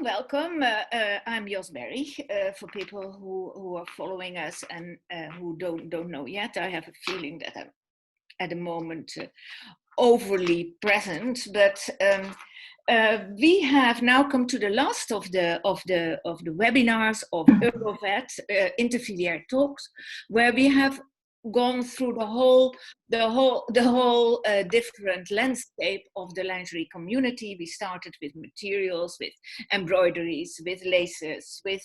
welcome. I'm Jos Berry. For people who are following us and who don't know yet, I have a feeling that I'm at the moment overly present, but we have now come to the last of the webinars of Eurovet Interfiliere Talks, where we have gone through the whole different landscape of the lingerie community. We started with materials, with embroideries, with laces, we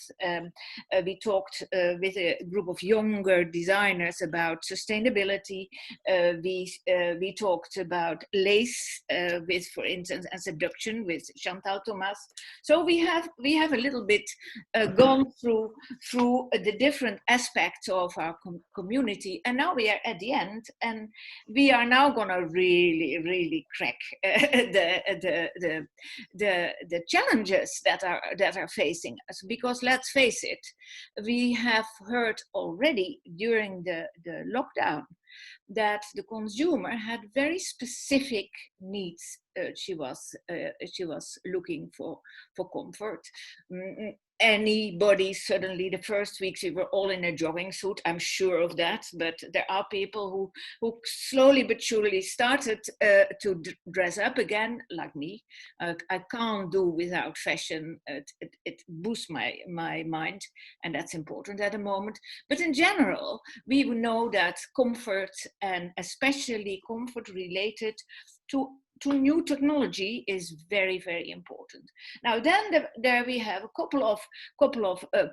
talked with a group of younger designers about sustainability. We talked about lace with, for instance, and seduction with Chantal Thomas. So we have a little bit gone through the different aspects of our community, and now we are at the end, and we are now gonna really crack the challenges that are facing us, because let's face it, we have heard already during the lockdown that the consumer had very specific needs. She was looking for comfort. Anybody, suddenly the first weeks we were all in a jogging suit, I'm sure of that, but there are people who slowly but surely started to dress up again, like me. I can't do without fashion. It boosts my mind, and that's important at the moment. But in general, we know that comfort, and especially comfort related to new technology, is very important. Now then, there we have a couple of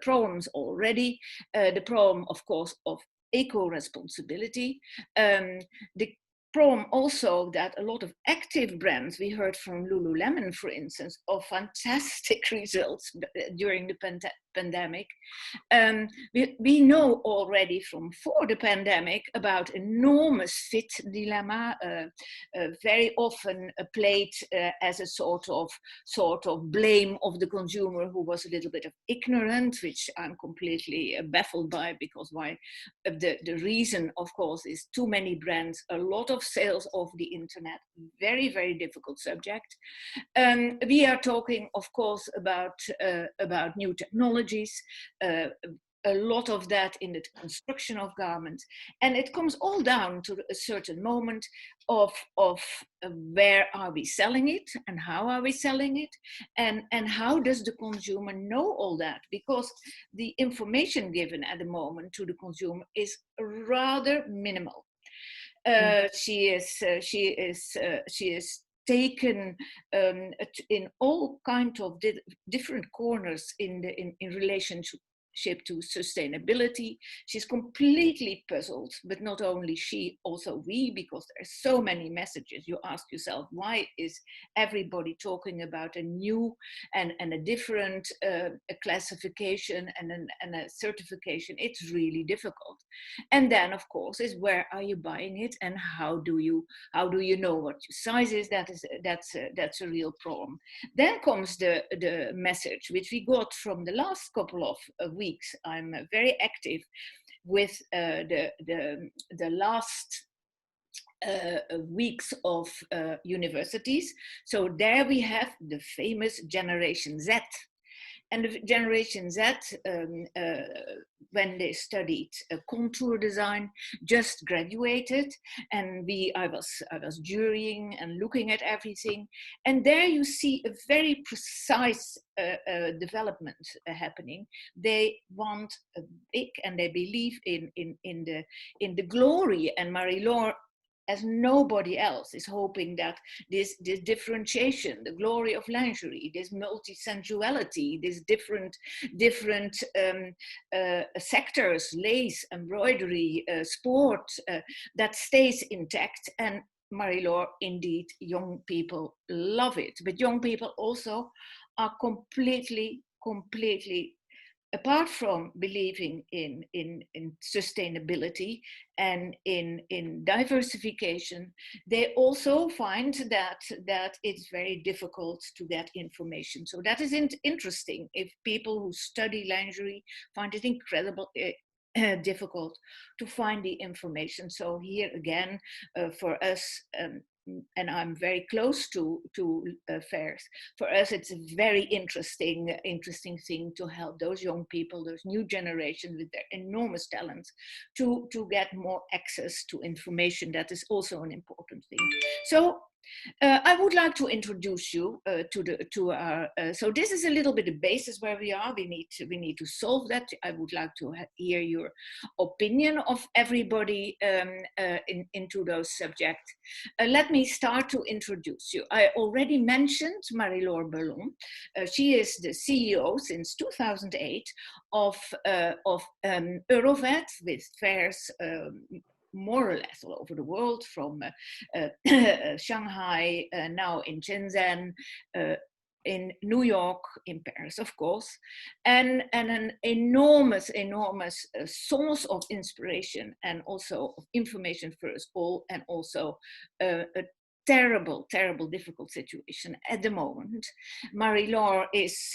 problems already. The problem, of course, of eco-responsibility. The problem also that a lot of active brands, we heard from Lululemon, for instance, of fantastic results during the pandemic. We know already from before the pandemic about enormous fit dilemma, very often played as a sort of blame of the consumer who was a little bit of ignorant, which I'm completely baffled by, because why? The reason, of course, is too many brands, a lot of sales of the internet, very difficult subject. We are talking, of course, about new technologies, a lot of that in the construction of garments, and it comes all down to a certain moment of where are we selling it, and how are we selling it, and how does the consumer know all that, because the information given at the moment to the consumer is rather minimal. She is taken in all kinds of different corners in relationship to sustainability. She's completely puzzled, but not only she, also we, because there are so many messages. You ask yourself, why is everybody talking about a new and a different classification and a certification? It's really difficult. And then, of course, is where are you buying it, and how do you know what your size is? That's a real problem. Then comes the message which we got from the last couple of weeks. I'm very active with the last weeks of universities. So there we have the famous Generation Z. And the Generation Z, when they studied contour design, just graduated, and I was jurying and looking at everything, and there you see a very precise development happening. They want a big, and they believe in the glory, and Marie-Laure, as nobody else, is hoping that this differentiation, the glory of lingerie, this multi-sensuality, this different sectors, lace, embroidery, sport, that stays intact. And Marie-Laure, indeed, young people love it, but young people also are completely, apart from believing in sustainability and in diversification, they also find that it's very difficult to get information. So that is interesting. If people who study lingerie find it incredible difficult to find the information. So here again, for us, and I'm very close to fairs. For us, it's a very interesting thing to help those young people, those new generations with their enormous talents, to get more access to information. That is also an important thing. So I would like to introduce you to our. So this is a little bit the basis where we are. We need to solve that. I would like to hear your opinion of everybody into those subjects. Let me start to introduce you. I already mentioned Marie-Laure Bellon. She is the CEO since 2008 of Eurovet, with fairs more or less all over the world, from Shanghai, now in Shenzhen, in New York, in Paris, of course, and an enormous source of inspiration and also of information for us all, and also a terrible, difficult situation at the moment. Marie-Laure is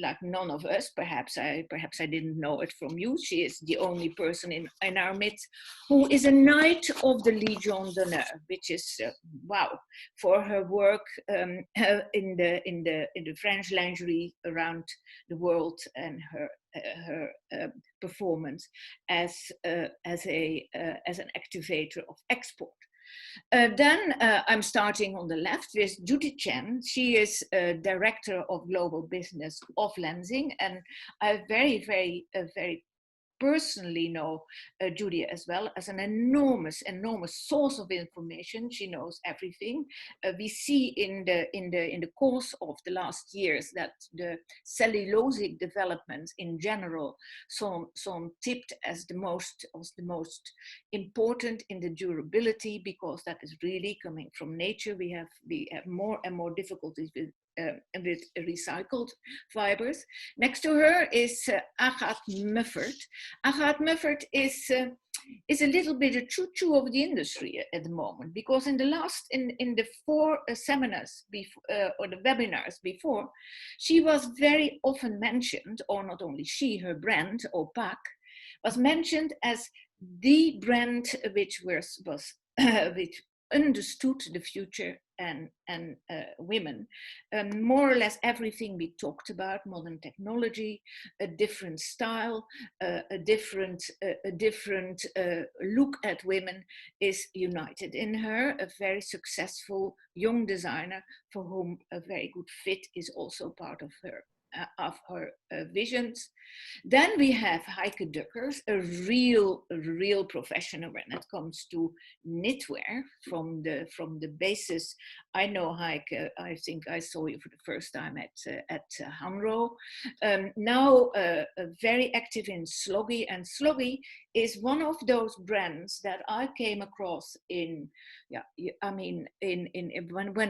like none of us. Perhaps I didn't know it from you. She is the only person in our midst who is a Knight of the Légion d'honneur, which is wow, for her work in the French lingerie around the world, and her performance as an activator of export. Then I'm starting on the left with Judy Chen. She is Director of Global Business of Lenzing, and I very personally know Judy as well as an enormous source of information. She knows everything. We see in the course of the last years that the cellulosic developments in general, some tipped as the most important in the durability, because that is really coming from nature. We have more and more difficulties with recycled fibers. Next to her is Agathe Muffert. Agathe Muffert is a little bit a choo-choo of the industry at the moment, because in the 4 seminars before, or the webinars before, she was very often mentioned, or not only she, her brand Opaak was mentioned as the brand which which understood the future and women. More or less everything we talked about, modern technology, a different style, a different look at women, is united in her. A very successful young designer for whom a very good fit is also part of her visions. Then we have Heike Dueckers, a real professional when it comes to knitwear, from the basis. I know Heike, I think I saw you for the first time at Hanro. Now very active in Sloggi, and Sloggi is one of those brands that I came across in, when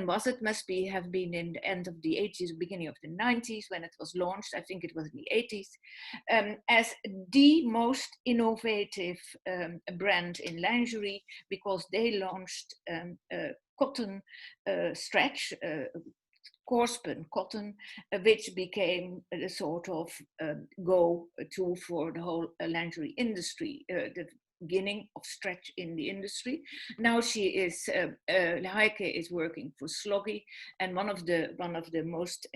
was it? Have been in the end of the 80s, beginning of the 90s when it was launched. I think it was in the 80s, as the most innovative brand in lingerie, because they launched cotton stretch, coarse-spun cotton, which became a sort of go-to for the whole lingerie industry, the beginning of stretch in the industry. Now she is, Heike is working for Sloggi, and one of the most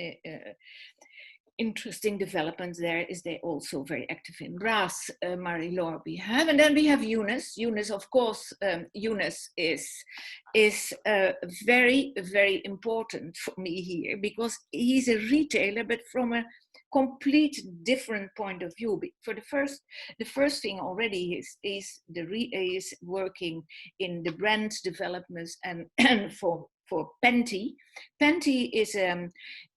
interesting developments there is they also very active in brass. Marie-Laure we have, and then we have Yunus. Yunus, of course, Yunus is very important for me here, because he's a retailer, but from a complete different point of view. For the first thing already is working in the brand developments and for Penti. Penti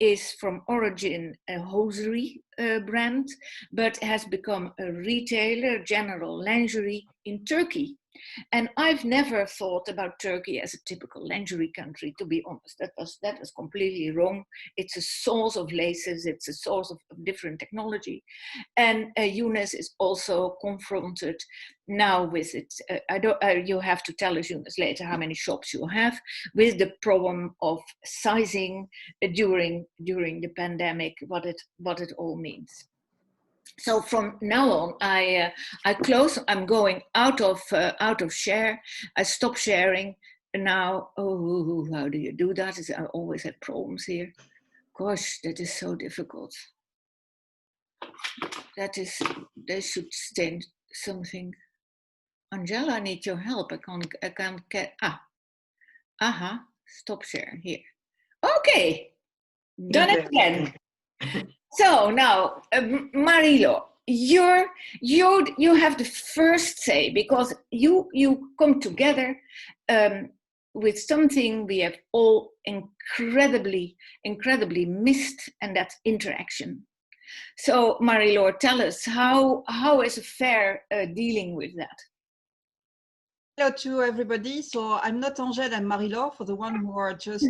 is from origin a hosiery brand, but has become a retailer, general lingerie in Turkey. And I've never thought about Turkey as a typical lingerie country, to be honest. That was completely wrong. It's a source of laces. It's a source of different technology. And Yunus is also confronted now with it. You have to tell us, Yunus, later how many shops you have, with the problem of sizing during the pandemic, what it all means. So from now on, I'm going out of share. I stop sharing, now, oh, how do you do that? I always had problems here. Gosh, that is so difficult. They should send something. Angela, I need your help. I can't get, stop share here. Okay, done it again. So now, Marie-Laure, you have the first say, because you come together with something we have all incredibly missed, and that's interaction. So Marie-Laure, tell us how is a fair dealing with that? Hello to everybody. So I'm not Angèle, I'm Marie-Laure, for the one who are just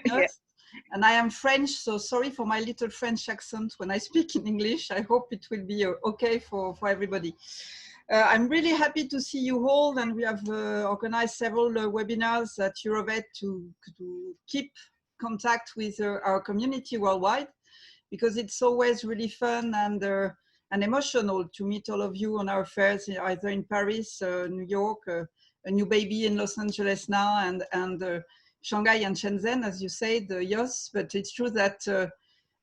Yeah. And I am French, so sorry for my little French accent when I speak in English. I hope it will be okay for everybody. I'm really happy to see you all, and we have organized several webinars at Eurovet to keep contact with our community worldwide, because it's always really fun and emotional to meet all of you on our fairs, either in Paris, New York, a new baby in Los Angeles now, and Shanghai and Shenzhen, as you said, yes. But it's true that,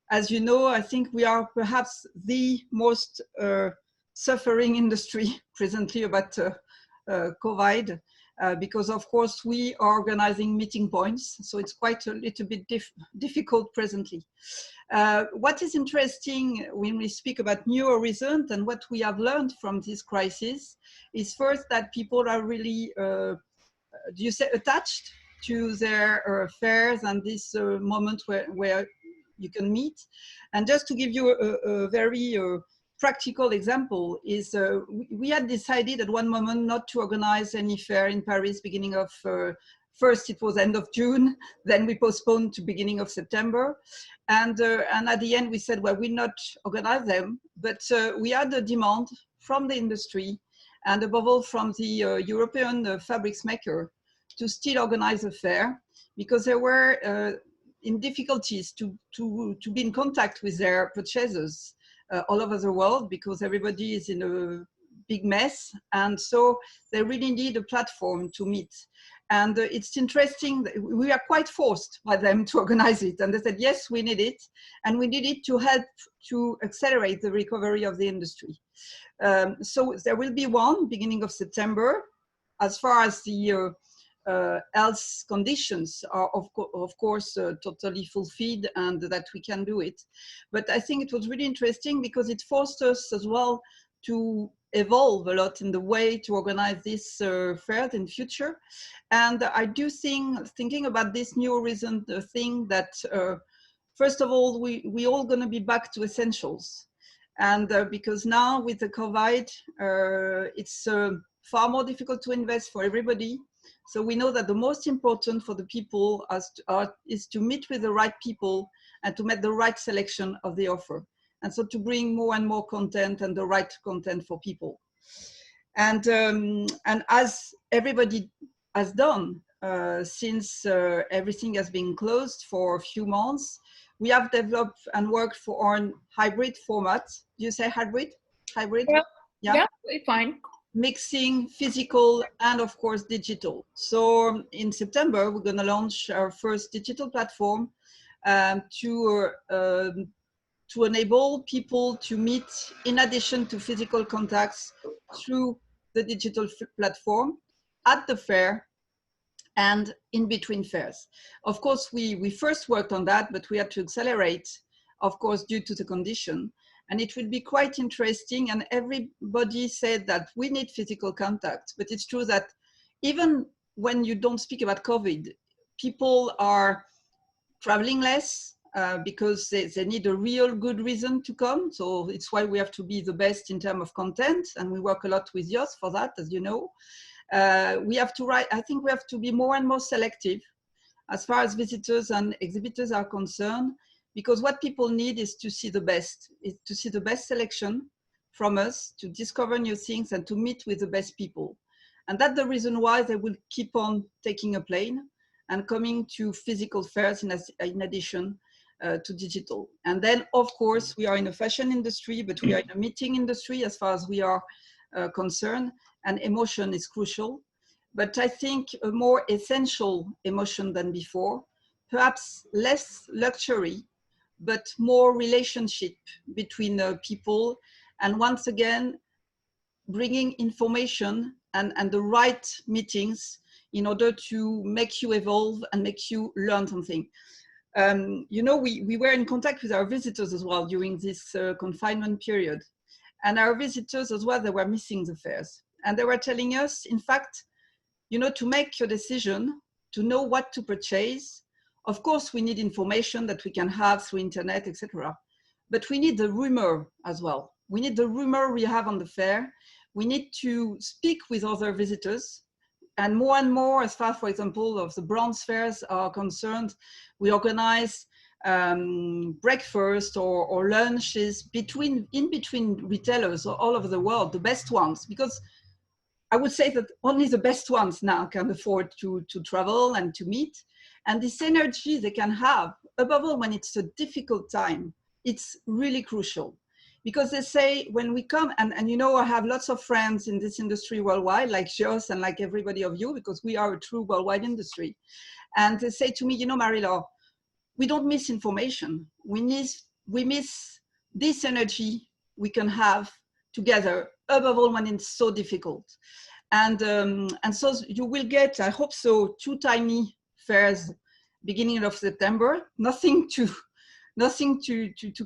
as you know, I think we are perhaps the most suffering industry presently about COVID, because of course we are organizing meeting points, so it's quite a little bit difficult presently. What is interesting when we speak about New Horizons and what we have learned from this crisis is first that people are really, attached to their fairs and this moment where you can meet. And just to give you a very practical example is we had decided at one moment not to organize any fair in Paris beginning of, first it was end of June, then we postponed to beginning of September. And at the end we said, well, we'll not organize them, but we had a demand from the industry and above all from the European fabrics maker to still organize a fair, because they were in difficulties to be in contact with their purchasers all over the world, because everybody is in a big mess, and so they really need a platform to meet. And it's interesting that we are quite forced by them to organize it, and they said yes, we need it, and we need it to help to accelerate the recovery of the industry. So there will be one beginning of September. As far as the health conditions are of course totally fulfilled and that we can do it. But I think it was really interesting because it forced us as well to evolve a lot in the way to organize this fair in future. And I do think, thinking about this New Horizon thing, that first of all, we all gonna be back to essentials. And because now with the COVID, it's far more difficult to invest for everybody. So we know that the most important for the people is to meet with the right people and to make the right selection of the offer. And so to bring more and more content and the right content for people. And as everybody has done since everything has been closed for a few months, we have developed and worked for our hybrid format. Do you say hybrid? Hybrid? Yeah, fine. Mixing physical and of course digital. So in September, we're going to launch our first digital platform to enable people to meet in addition to physical contacts through the digital platform at the fair and in between fairs. Of course, we first worked on that, but we had to accelerate, of course, due to the condition. And it will be quite interesting. And everybody said that we need physical contact, but it's true that even when you don't speak about COVID, people are traveling less because they need a real good reason to come. So it's why we have to be the best in terms of content. And we work a lot with Jos for that, as you know. We have to write, I think we have to be more and more selective as far as visitors and exhibitors are concerned, because what people need is to see the best, selection from us, to discover new things and to meet with the best people. And that's the reason why they will keep on taking a plane and coming to physical fairs in addition to digital. And then, of course, we are in a fashion industry, but we are in a meeting industry as far as we are concerned, and emotion is crucial. but I think a more essential emotion than before, perhaps less luxury, but more relationship between people. And once again, bringing information and the right meetings in order to make you evolve and make you learn something. You know, we were in contact with our visitors as well during this confinement period. And our visitors as well, they were missing the fairs. And they were telling us, in fact, you know, to make your decision, to know what to purchase, of course, we need information that we can have through internet, etc. But we need the rumor as well. We need the rumor we have on the fair. We need to speak with other visitors. And more, as far, for example, of the bronze fairs are concerned, we organize breakfast or lunches in between retailers all over the world, the best ones, because I would say that only the best ones now can afford to travel and to meet. And this energy they can have, above all when it's a difficult time, it's really crucial. Because they say when we come, and you know, I have lots of friends in this industry worldwide, like Jos and like everybody of you, because we are a true worldwide industry. And they say to me, you know, Marie-Laure, we don't miss information. We miss this energy we can have together, above all when it's so difficult. And so you will get, I hope so, 2 tiny fairs beginning of September, nothing to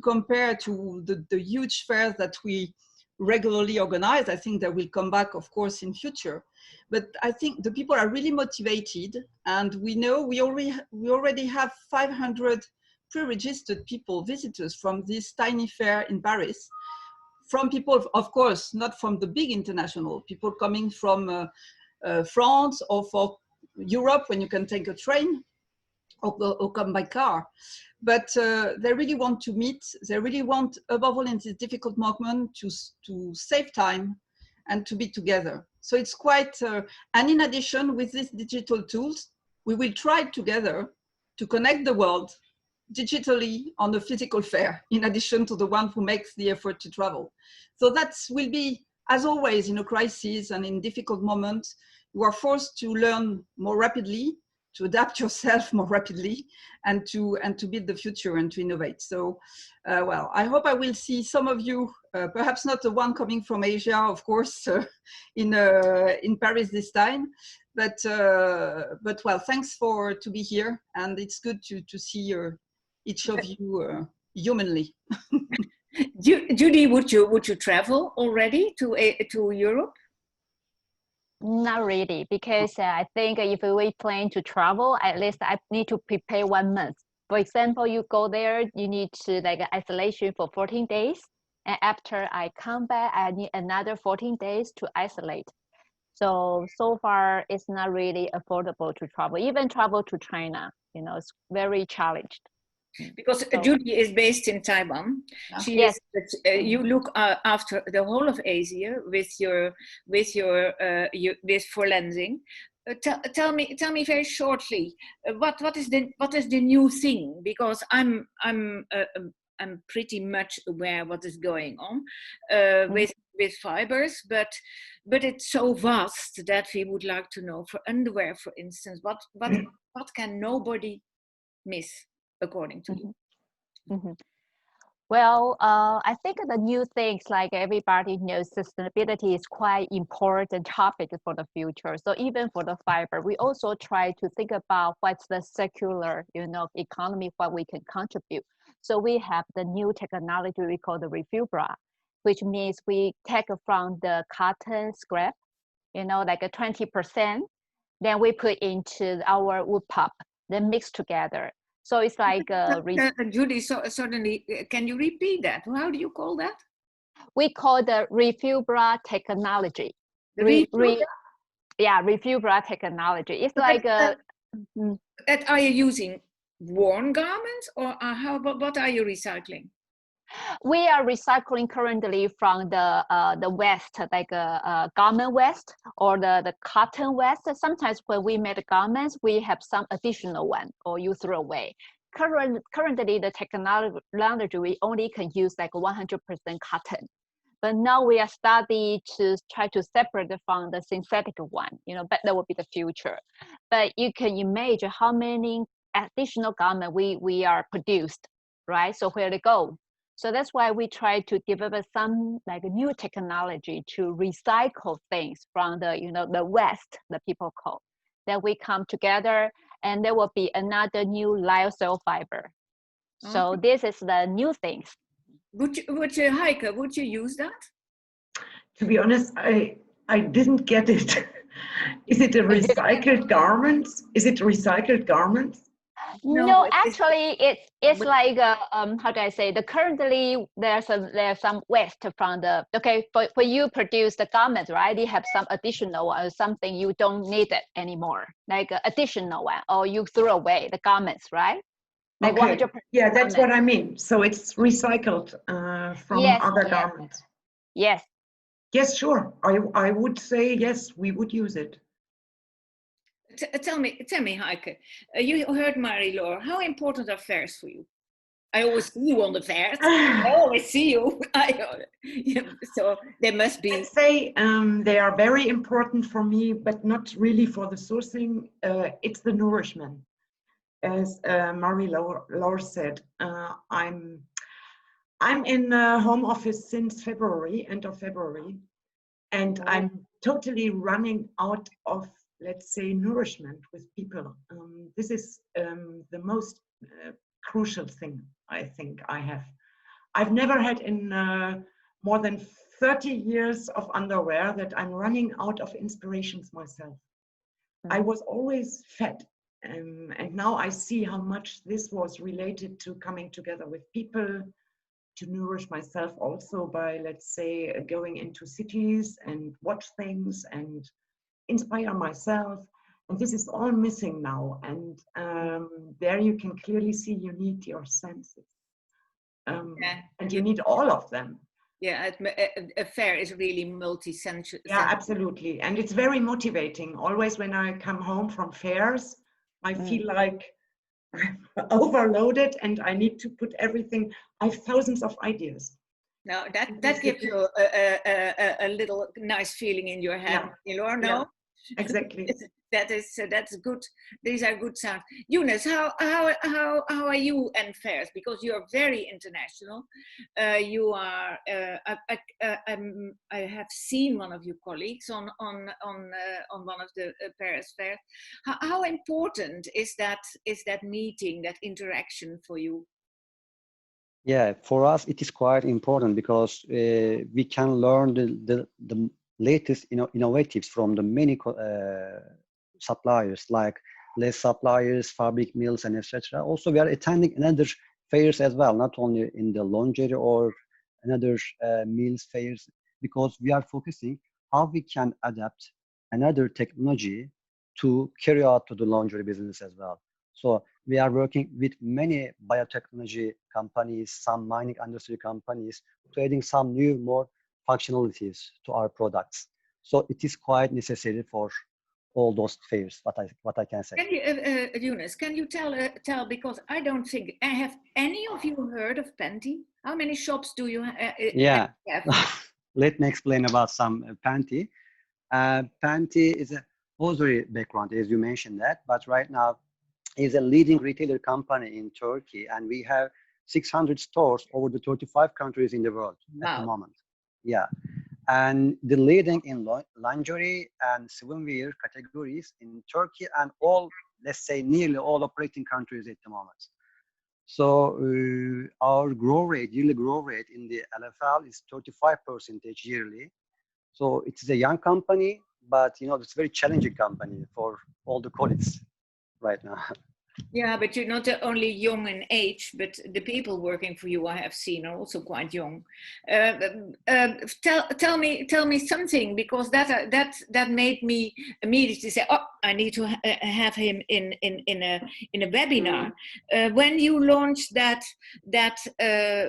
compare to the huge fairs that we regularly organize. I think that will come back, of course, in future. But I think the people are really motivated, and we know we already have 500 pre-registered people, visitors from this tiny fair in Paris, from people, of course, not from the big international, people coming from France or for Europe when you can take a train or come by car. But they really want to meet. They really want, above all in this difficult moment, to save time and to be together. So it's quite, and in addition, with these digital tools, we will try together to connect the world digitally on a physical fair, in addition to the one who makes the effort to travel. So that will be, as always, in a crisis and in difficult moments, you are forced to learn more rapidly, to adapt yourself more rapidly, and to build the future and to innovate. So, well, I hope I will see some of you, perhaps not the one coming from Asia, of course, in Paris this time, but well, thanks to be here, and it's good to see each of you humanly. Judy, would you travel already to Europe? Not really, because I think if we plan to travel, at least I need to prepare 1 month. For example, you go there, you need to like isolation for 14 days. And after I come back, I need another 14 days to isolate. So far, it's not really affordable to travel, even travel to China, you know, it's very challenged. Because Judy is based in Taiwan. She yes. is. You look after the whole of Asia with for Lenzing. Tell me very shortly what is the new thing, because I'm pretty much aware what is going on with fibers, but it's so vast that we would like to know, for underwear, for instance, what can nobody miss, according to you? Well, I think the new things, like everybody knows, sustainability is quite important topic for the future. So even for the fiber, we also try to think about what's the circular, you know, economy, what we can contribute. So we have the new technology we call the refill bra, which means we take from the cotton scrap, you know, like a 20%, then we put into our wood pulp, then mix together. So it's like Judy, suddenly, can you repeat that? How do you call that? We call the refill bra technology. Refill bra technology. It's so like that are you using worn garments, or what are you recycling? We are recycling currently from the waste, like garment waste or the cotton waste. Sometimes when we make garments, we have some additional one or you throw away. Currently, the technology we only can use like 100% cotton. But now we are studying to try to separate it from the synthetic one, but that would be the future. But you can imagine how many additional garment we are produced, right? So where to go? So that's why we try to develop some like a new technology to recycle things from the, the West, the people call. Then we come together and there will be another new lyocell fiber. So this is the new things. Would you, Heike, would you use that? To be honest, I didn't get it. Is it a recycled garments? Is it recycled garments? No, actually, it's like how do I say? Currently there's some waste from the for you produce the garment, right? You have some additional something you don't need it anymore, like additional one, or you throw away the garments, right? Like okay. 100%. Yeah, that's what I mean. So it's recycled from other garments. Yes. Yes, sure. I would say yes, we would use it. Tell me, Heike. You heard Marie-Laure. How important are fairs for you? I always see you on the fairs. I always see you. So they must be. I'd say they are very important for me, but not really for the sourcing. It's the nourishment. As Marie-Laure said, I'm in home office since February, end of February, and I'm totally running out of, let's say, nourishment with people. This is the most crucial thing I think I have. I've never had in more than 30 years of underwear that I'm running out of inspirations myself. I was always fat. And now I see how much this was related to coming together with people, to nourish myself also by, let's say, going into cities and watch things and inspire myself. And this is all missing now. And there you can clearly see you need your senses. And you need all of them. Yeah, a fair is really multi-sensual. Yeah, absolutely. And it's very motivating. Always when I come home from fairs, I feel like overloaded and I need to put everything. I have thousands of ideas. Now that gives you a little nice feeling in your head, Marie-Laure, no? Yeah, exactly. That's good. These are good sounds. Yunus, how are you and fairs? Because you are very international. You are. I have seen one of your colleagues on one of the Paris fairs. How important is that meeting, that interaction for you? Yeah, for us it is quite important because we can learn the latest innovatives from the many suppliers, like less suppliers, fabric mills, and etc. Also, we are attending another fairs as well, not only in the lingerie or another mills fairs, because we are focusing how we can adapt another technology to carry out to the lingerie business as well. So we are working with many biotechnology companies, some mining industry companies, to adding some new, more functionalities to our products. So it is quite necessary for all those fairs, what I can say. Can you, Yunus, can you tell, because I don't think, have any of you heard of Penti? How many shops do you have? Let me explain about some Penti. Penti is a hosiery background, as you mentioned that, but right now is a leading retailer company in Turkey, and we have 600 stores over the 35 countries in the world at the moment. Yeah. And the leading in lingerie and swimwear categories in Turkey and all, let's say, nearly all operating countries at the moment. So our yearly growth rate in the LFL is 35% yearly. So it's a young company, but it's a very challenging company for all the colleagues right now. Yeah, but you're not only young in age, but the people working for you I have seen are also quite young. Tell me something, because that made me immediately say, oh, I need to have him in a webinar. When you launched that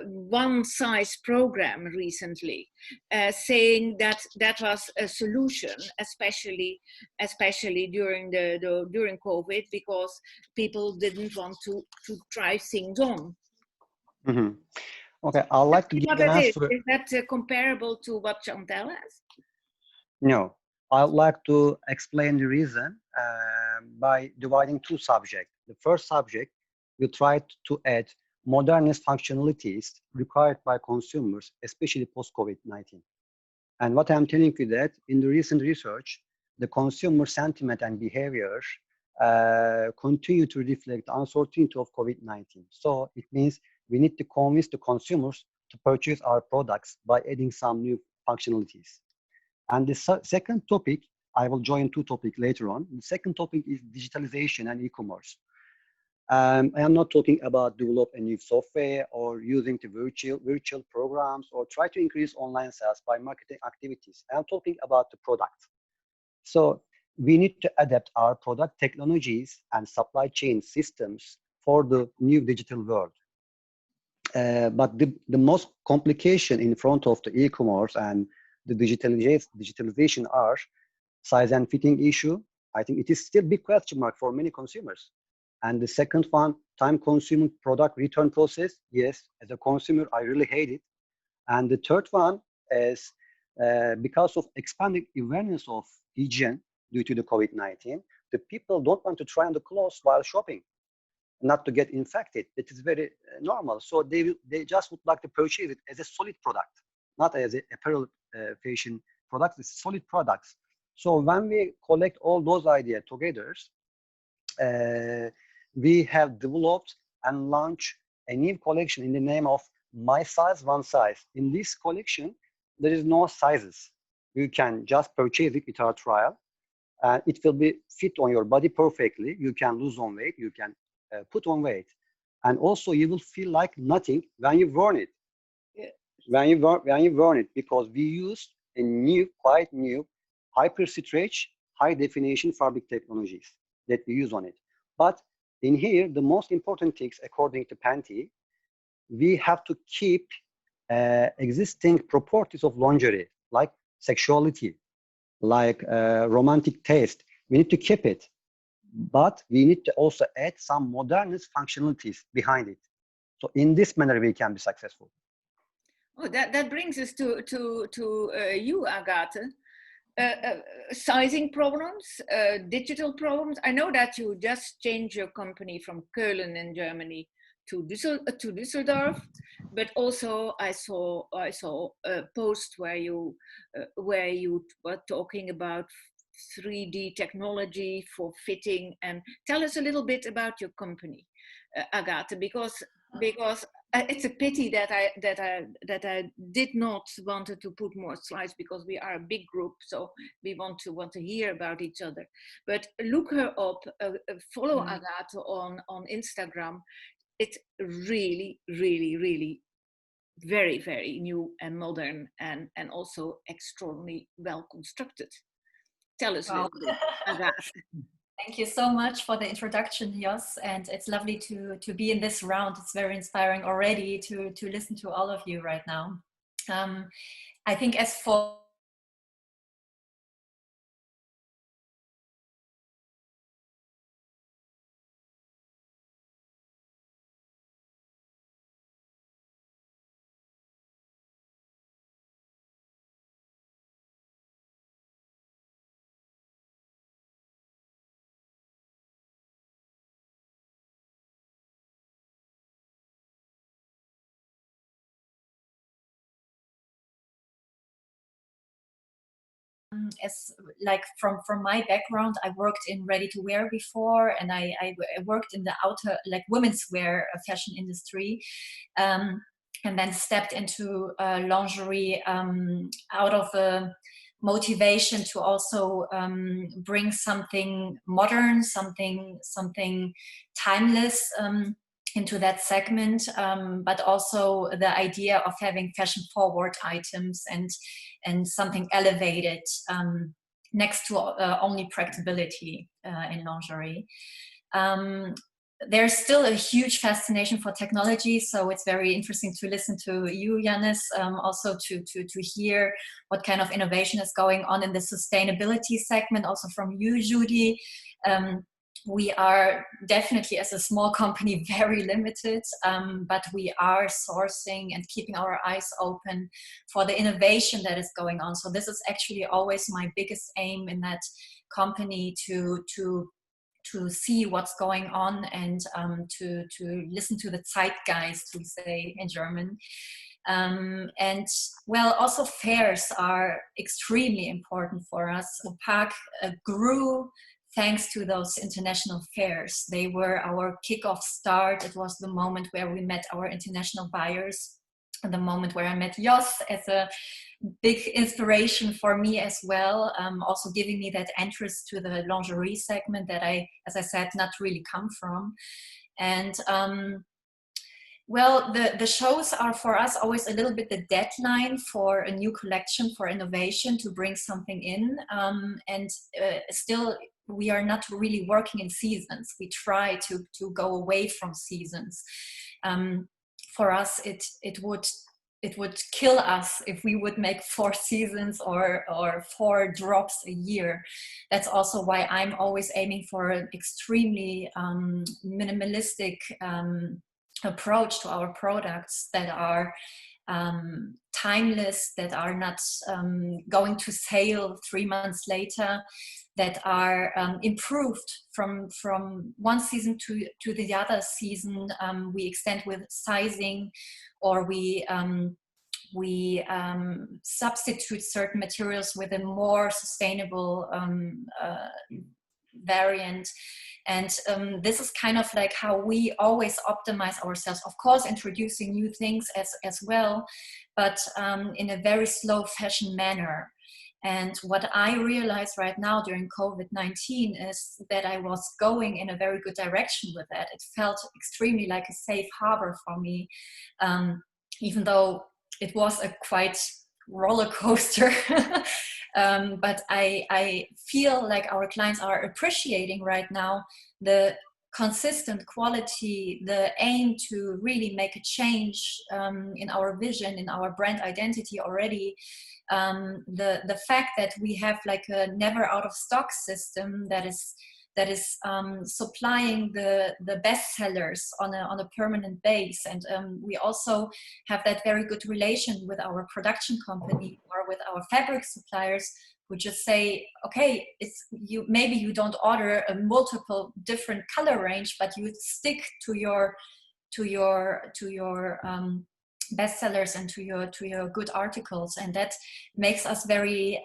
one size program recently, saying that was a solution, especially during during COVID, because people didn't want to try things on. Mm-hmm. Okay, I'd like to give What an it is? answer. Is that comparable to what Chantal has? No, I'd like to explain the reason by dividing two subjects. The first subject, we tried to add modernist functionalities required by consumers, especially post-COVID-19. And what I'm telling you that in the recent research, the consumer sentiment and behavior continue to reflect the uncertainty of COVID-19. So it means we need to convince the consumers to purchase our products by adding some new functionalities. And the second topic, I will join two topics later on. The second topic is digitalization and e-commerce. I am not talking about develop a new software or using the virtual programs or try to increase online sales by marketing activities. I am talking about the product. So we need to adapt our product technologies and supply chain systems for the new digital world. But the most complication in front of the e-commerce and the digitalization are size and fitting issue. I think it is still a big question mark for many consumers. And the second one, time-consuming product return process. Yes, as a consumer, I really hate it. And the third one is because of expanding awareness of hygiene due to the COVID-19, the people don't want to try on the clothes while shopping, not to get infected. It is very normal. So they just would like to purchase it as a solid product, not as a apparel fashion products. It's solid products. So when we collect all those ideas together, we have developed and launched a new collection in the name of My Size, One Size. In this collection, there is no sizes. You can just purchase it with our trial. And it will be fit on your body perfectly. You can lose on weight. You can put on weight. And also you will feel like nothing when you've worn it. Yeah. When you worn it, because we use a new, quite new, hyper stretch, high definition fabric technologies that we use on it. But in here, the most important things, according to Penti, we have to keep existing properties of lingerie, like sexuality, like romantic taste. We need to keep it, but we need to also add some modernist functionalities behind it. So in this manner, we can be successful. Oh, that brings us to you, Agathe. Sizing problems, digital problems. I know that you just changed your company from Köln in Germany to Düsseldorf, but also I saw a post where you were talking about 3D technology for fitting. And tell us a little bit about your company, Agathe, because it's a pity that I did not wanted to put more slides, because we are a big group, so we want to hear about each other. But look her up, follow Agathe on Instagram. It's really, really, really very, very new and modern, and also extraordinarily well constructed. Tell us a little bit, Agathe. Thank you so much for the introduction, Jos, and it's lovely to be in this round. It's very inspiring already to listen to all of you right now. I think as for as like from my background, I worked in ready-to-wear before, and I worked in the outer, like, women's wear fashion industry, and then stepped into lingerie out of a motivation to also bring something modern, something timeless into that segment, but also the idea of having fashion forward items and something elevated next to only practicability in lingerie. There's still a huge fascination for technology, so it's very interesting to listen to you, Yunus, also to hear what kind of innovation is going on in the sustainability segment, also from you, Judy. we are definitely, as a small company, very limited, but we are sourcing and keeping our eyes open for the innovation that is going on. So this is actually always my biggest aim in that company, to see what's going on, and to listen to the Zeitgeist, we say in German. And well, also fairs are extremely important for us. Opaak grew thanks to those international fairs. They were our kickoff start. It was the moment where we met our international buyers, and the moment where I met Jos as a big inspiration for me as well, also giving me that interest to the lingerie segment that I, as I said, not really come from. And well, the shows are for us always a little bit the deadline for a new collection, for innovation, to bring something in. And still, we are not really working in seasons. We try to go away from seasons. For us, it would kill us if we would make 4 seasons or 4 drops a year. That's also why I'm always aiming for an extremely minimalistic approach to our products that are timeless, that are not going to sale 3 months later, that are improved from one season to the other season. We extend with sizing, or we substitute certain materials with a more sustainable variant. And this is kind of like how we always optimize ourselves. Of course, introducing new things as well, but in a very slow fashion manner. And what I realized right now during COVID-19 is that I was going in a very good direction with that. It felt extremely like a safe harbor for me, even though it was a quite roller coaster. But I feel like our clients are appreciating right now the consistent quality, the aim to really make a change in our vision, in our brand identity already. The fact that we have like a never out of stock system that is supplying the bestsellers on a permanent base, and we also have that very good relation with our production company or with our fabric suppliers, who just say, okay, maybe you don't order a multiple different color range, but you stick to your bestsellers and to your good articles, and that makes us very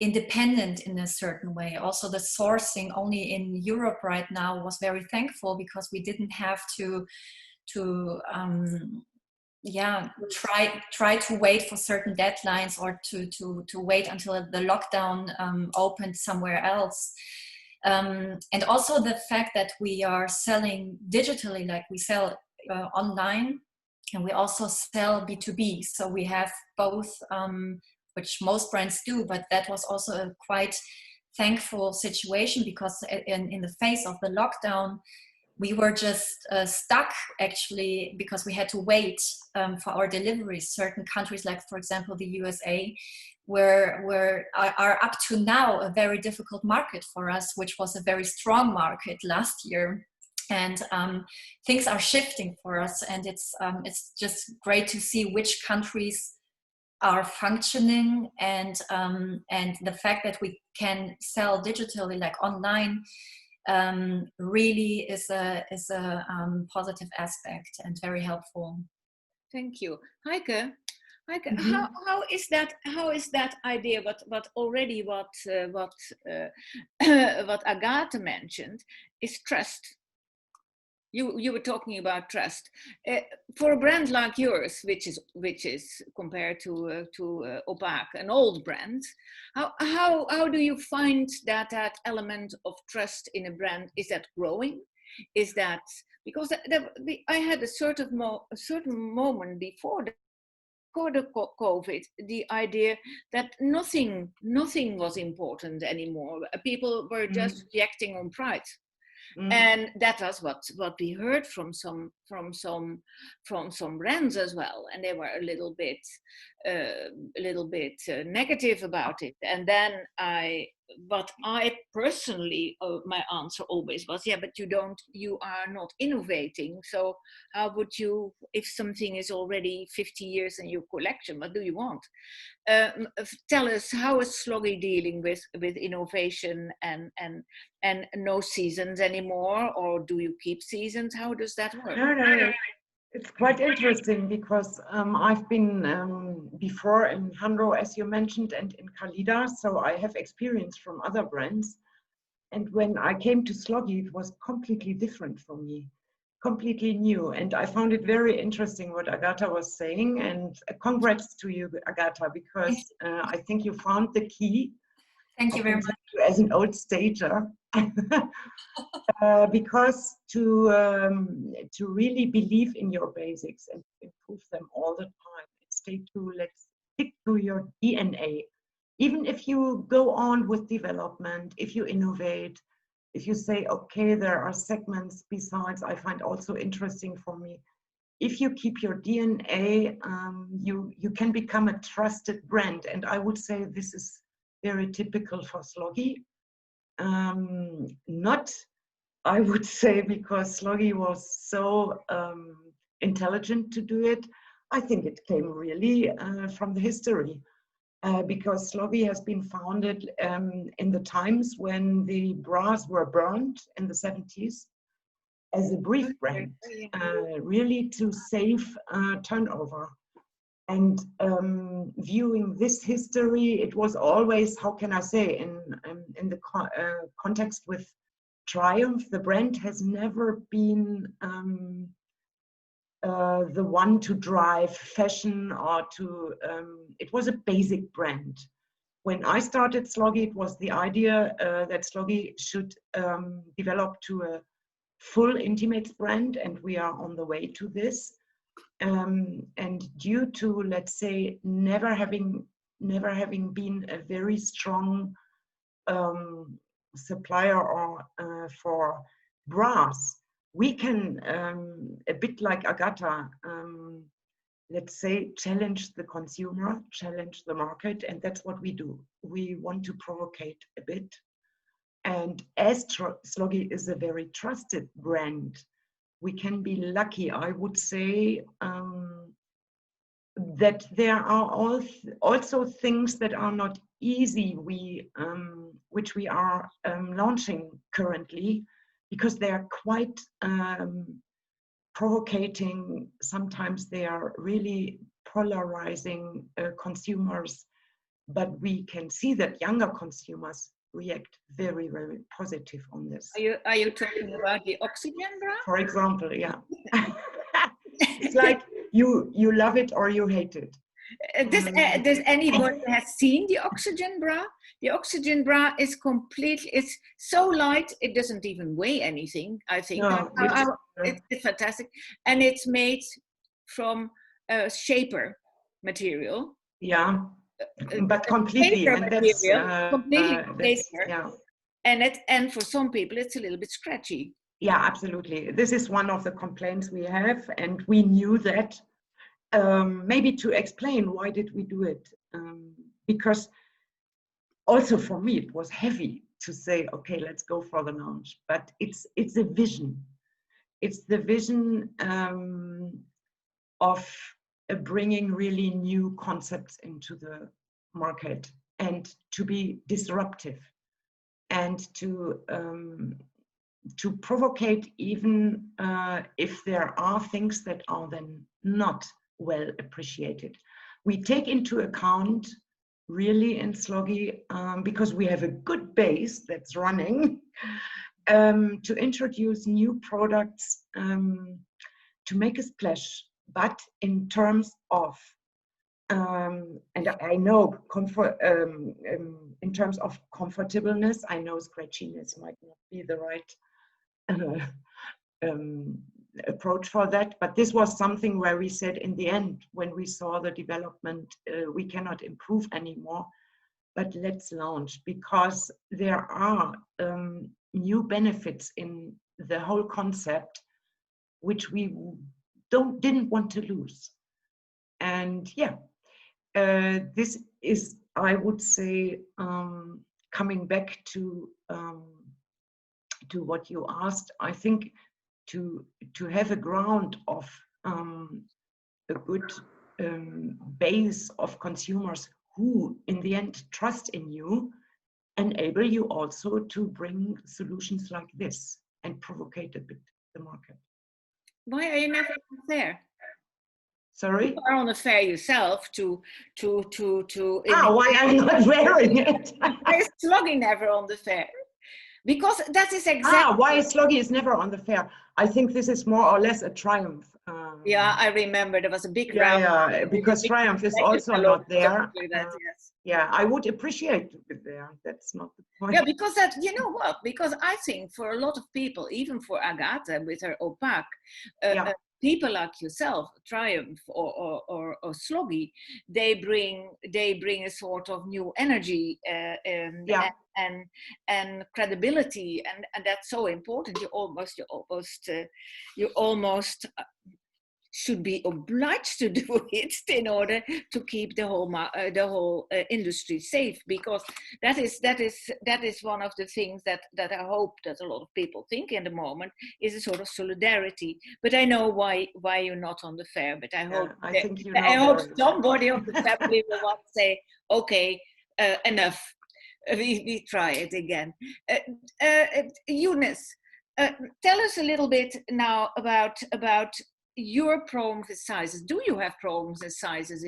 independent in a certain way. Also, the sourcing only in Europe right now was very thankful, because we didn't have to try to wait for certain deadlines, or to wait until the lockdown opened somewhere else. And also the fact that we are selling digitally, like we sell online, and we also sell B2B. So we have both, which most brands do, but that was also a quite thankful situation, because in the face of the lockdown, we were just stuck, actually, because we had to wait for our deliveries. Certain countries, like for example the USA, are up to now a very difficult market for us, which was a very strong market last year. And things are shifting for us, and it's just great to see which countries are functioning, and the fact that we can sell digitally, like online, really is a positive aspect and very helpful. Thank you, Heike. Mm-hmm. How is that idea? What Agathe mentioned is trust. You were talking about trust for a brand like yours, which is compared to Opaak, an old brand. How do you find that element of trust in a brand? Is that growing? Is that because I had a certain moment before the COVID, the idea that nothing was important anymore. People were just reacting on price. Mm-hmm. And that was what we heard from some brands as well, and they were a little bit negative about it. And then I but I personally, my answer always was, yeah, but you are not innovating. So how would you, if something is already 50 years in your collection, what do you want? Tell us, how is Sloggi dealing with innovation and no seasons anymore, or do you keep seasons? How does that work? No, it's quite interesting because I've been before in Hanro, as you mentioned, and in Kalida, so I have experience from other brands. And when I came to Sloggi, it was completely different for me, completely new. And I found it very interesting what Agatha was saying. And congrats to you, Agatha, because I think you found the key. Thank you very much. As an old stager. Because to really believe in your basics and improve them all the time, let's stick to your DNA. Even if you go on with development, if you innovate, if you say, okay, there are segments besides, I find also interesting for me. If you keep your DNA, you can become a trusted brand. And I would say this is very typical for Sloggi. Not, I would say, because Sloggi was so intelligent to do it. I think it came really from the history, because Sloggi has been founded in the times when the bras were burned in the 70s as a brief brand, really to save turnover. And viewing this history, it was always, how can I say, in the context with Triumph, the brand has never been the one to drive fashion or to, it was a basic brand. When I started Sloggi, it was the idea that Sloggi should develop to a full intimates brand, and we are on the way to this. And due to, let's say, never having been a very strong supplier or for bras, we can a bit like Agatha, let's say, challenge the consumer, challenge the market, and that's what we do. We want to provocate a bit. And as Sloggi is a very trusted brand, we can be lucky, I would say, that there are also things that are not easy, which we are launching currently, because they are quite provocating. Sometimes they are really polarizing consumers, but we can see that younger consumers react very, very positive on this. Are you talking about the oxygen bra? For example, yeah. It's like you love it or you hate it. Does anybody has seen the oxygen bra? The oxygen bra is completely, it's so light, it doesn't even weigh anything, I think. No, it's fantastic. And it's made from shaper material. Yeah, but completely. And that's, completely yeah. And for some people, it's a little bit scratchy. Yeah, absolutely. This is one of the complaints we have, and we knew that. Maybe to explain why did we do it, because also for me it was heavy to say, okay, let's go for the launch. But it's a vision. It's the vision of bringing really new concepts into the market and to be disruptive and to provocate, even if there are things that are then not well appreciated. We take into account really in Sloggi, because we have a good base that's running, to introduce new products, to make a splash, but in terms of, and I know comfort, in terms of comfortableness, I know scratchiness might not be the right approach for that, but this was something where we said in the end, when we saw the development, we cannot improve anymore, but let's launch, because there are new benefits in the whole concept which we didn't want to lose. And yeah, this is, I would say, coming back to what you asked, I think to have a ground of a good base of consumers who in the end trust in you, enable you also to bring solutions like this and provocate a bit the market. Why are you never there? Sorry? You are on the fair yourself why I'm not wearing it? Why is Sloggi never on the fair? Because that is exactly... why Sloggi is never on the fair? I think this is more or less a triumph. Yeah, I remember there was a big round. Yeah, because Triumph is also not there. Yes. Yeah, I would appreciate it there. That's not the point. Yeah, because that, you know what? Because I think for a lot of people, even for Agathe with her Opaak, people like yourself, Triumph or Sloggi, they bring a sort of new energy and credibility, and that's so important. You almost should be obliged to do it in order to keep the whole industry safe, because that is one of the things that I hope that a lot of people think in the moment is a sort of solidarity. But I know why you're not on the fair. But I hope I hope somebody of the family will want to say, okay, enough. We try it again. Yunus, tell us a little bit now about your problems with sizes. Do you have problems with sizes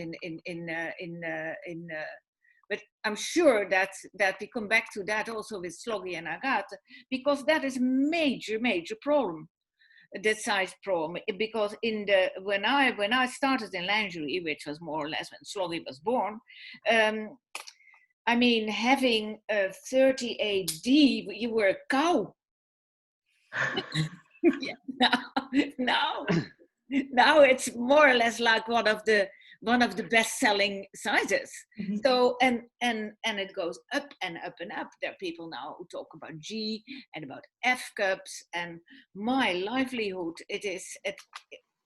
but I'm sure that we come back to that also with Sloggi and Agathe, because that is major problem, the size problem. Because when I started in lingerie, which was more or less when Sloggi was born, I mean, having a 38D, you were a cow. Now it's more or less like one of the best-selling sizes. Mm-hmm. So and it goes up and up and up. There are people now who talk about G and about F cups, and my livelihood.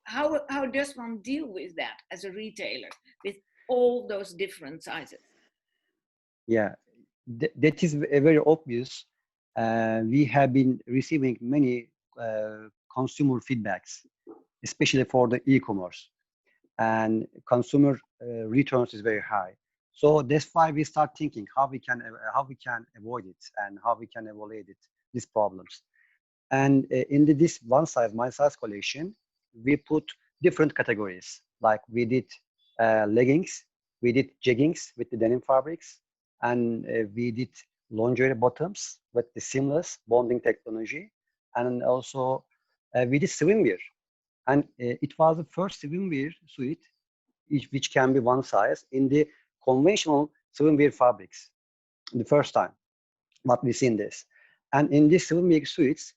How does one deal with that as a retailer with all those different sizes? Yeah, that is very obvious. We have been receiving many consumer feedbacks, especially for the e-commerce, and consumer returns is very high. So that's why we start thinking how we can avoid it and how we can avoid these problems. And in this one size, my size collection, we put different categories. Like we did leggings, we did jeggings with the denim fabrics, and we did lingerie bottoms with the seamless bonding technology, and also we did swimwear. And it was the first swimwear suite which can be one size in the conventional swimwear fabrics, the first time what we seen this. And in these swimwear suites,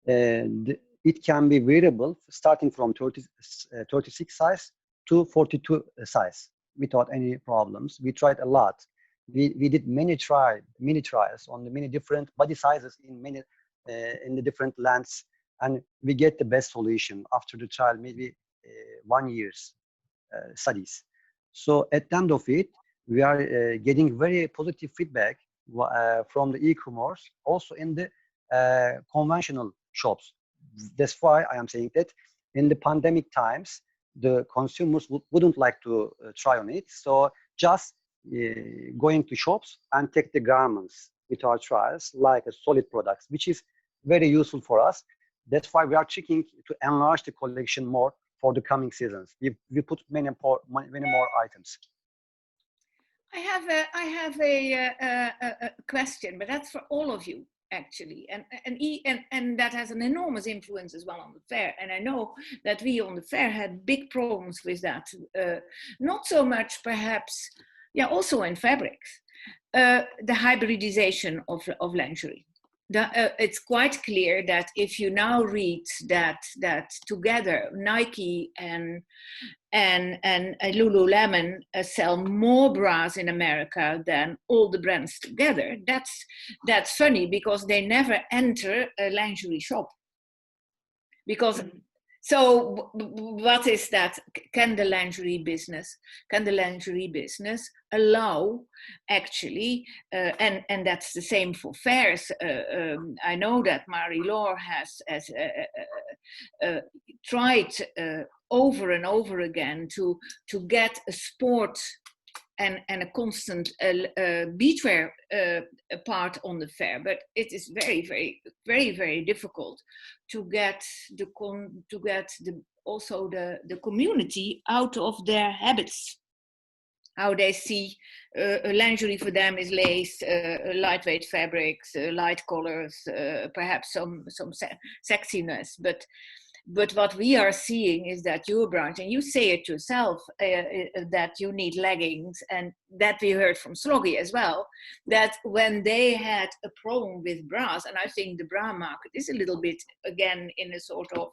it can be variable starting from 36 size to 42 size without any problems. We tried a lot. We did mini trials on the many different body sizes in the different lengths, and we get the best solution after the trial, maybe 1 year's studies. So at the end of it, we are getting very positive feedback from the e-commerce, also in the conventional shops. That's why I am saying that in the pandemic times, the consumers wouldn't like to try on it. So just going to shops and take the garments with our trials, like a solid products, which is very useful for us. That's why we are trying to enlarge the collection more for the coming seasons. We put many more items. I have a question, but that's for all of you actually, and that has an enormous influence as well on the fair. And I know that we on the fair had big problems with that. Not so much perhaps, also in fabrics, the hybridization of lingerie. It's quite clear that if you now read that together Nike and Lululemon sell more bras in America than all the brands together, that's funny, because they never enter a lingerie shop. Because So what is that? Can the lingerie business allow actually, and that's the same for fairs. I know that Marie-Laure has tried over and over again to get a sport and a constant beachwear part on the fair, but it is very, very, very, very difficult to get the community out of their habits. How they see lingerie for them is lace, lightweight fabrics, light colors, perhaps some sexiness, but what we are seeing is that your branch, and you say it yourself, that you need leggings, and that we heard from Sloggi as well, that when they had a problem with bras, and I think the bra market is a little bit, again, in a sort of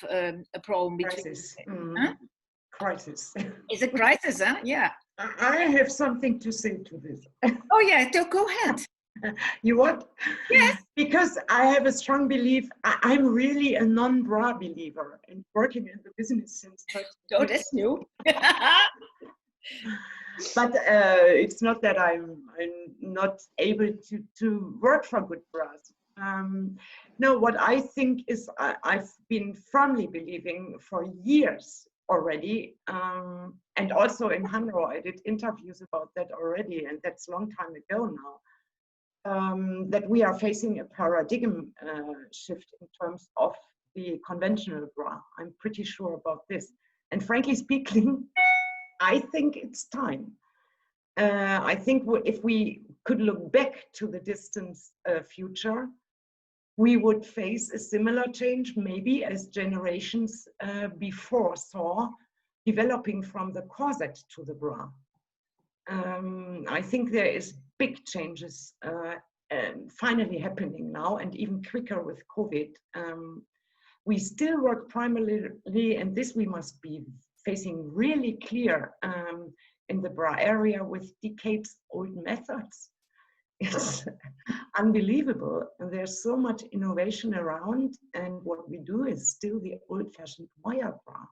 a problem between... Crisis. Huh? Crisis. It's a crisis, huh? Yeah. I have something to say to this. Oh yeah, go ahead. You what? Yes. Because I have a strong belief. I'm really a non-bra believer and working in the business since 30 years. Oh, that's new. But it's not that I'm not able to work for good bras. No, what I think is I've been firmly believing for years already, and also in Hanro I did interviews about that already, and that's a long time ago now. That we are facing a paradigm shift in terms of the conventional bra. I'm pretty sure about this. And frankly speaking, I think it's time. I think if we could look back to the distant future, we would face a similar change, maybe as generations before saw, developing from the corset to the bra. I think there is big changes finally happening now, and even quicker with COVID. We still work primarily, and this we must be facing really clear, in the bra area with decades-old methods. It's unbelievable. And there's so much innovation around, and what we do is still the old-fashioned wire bra.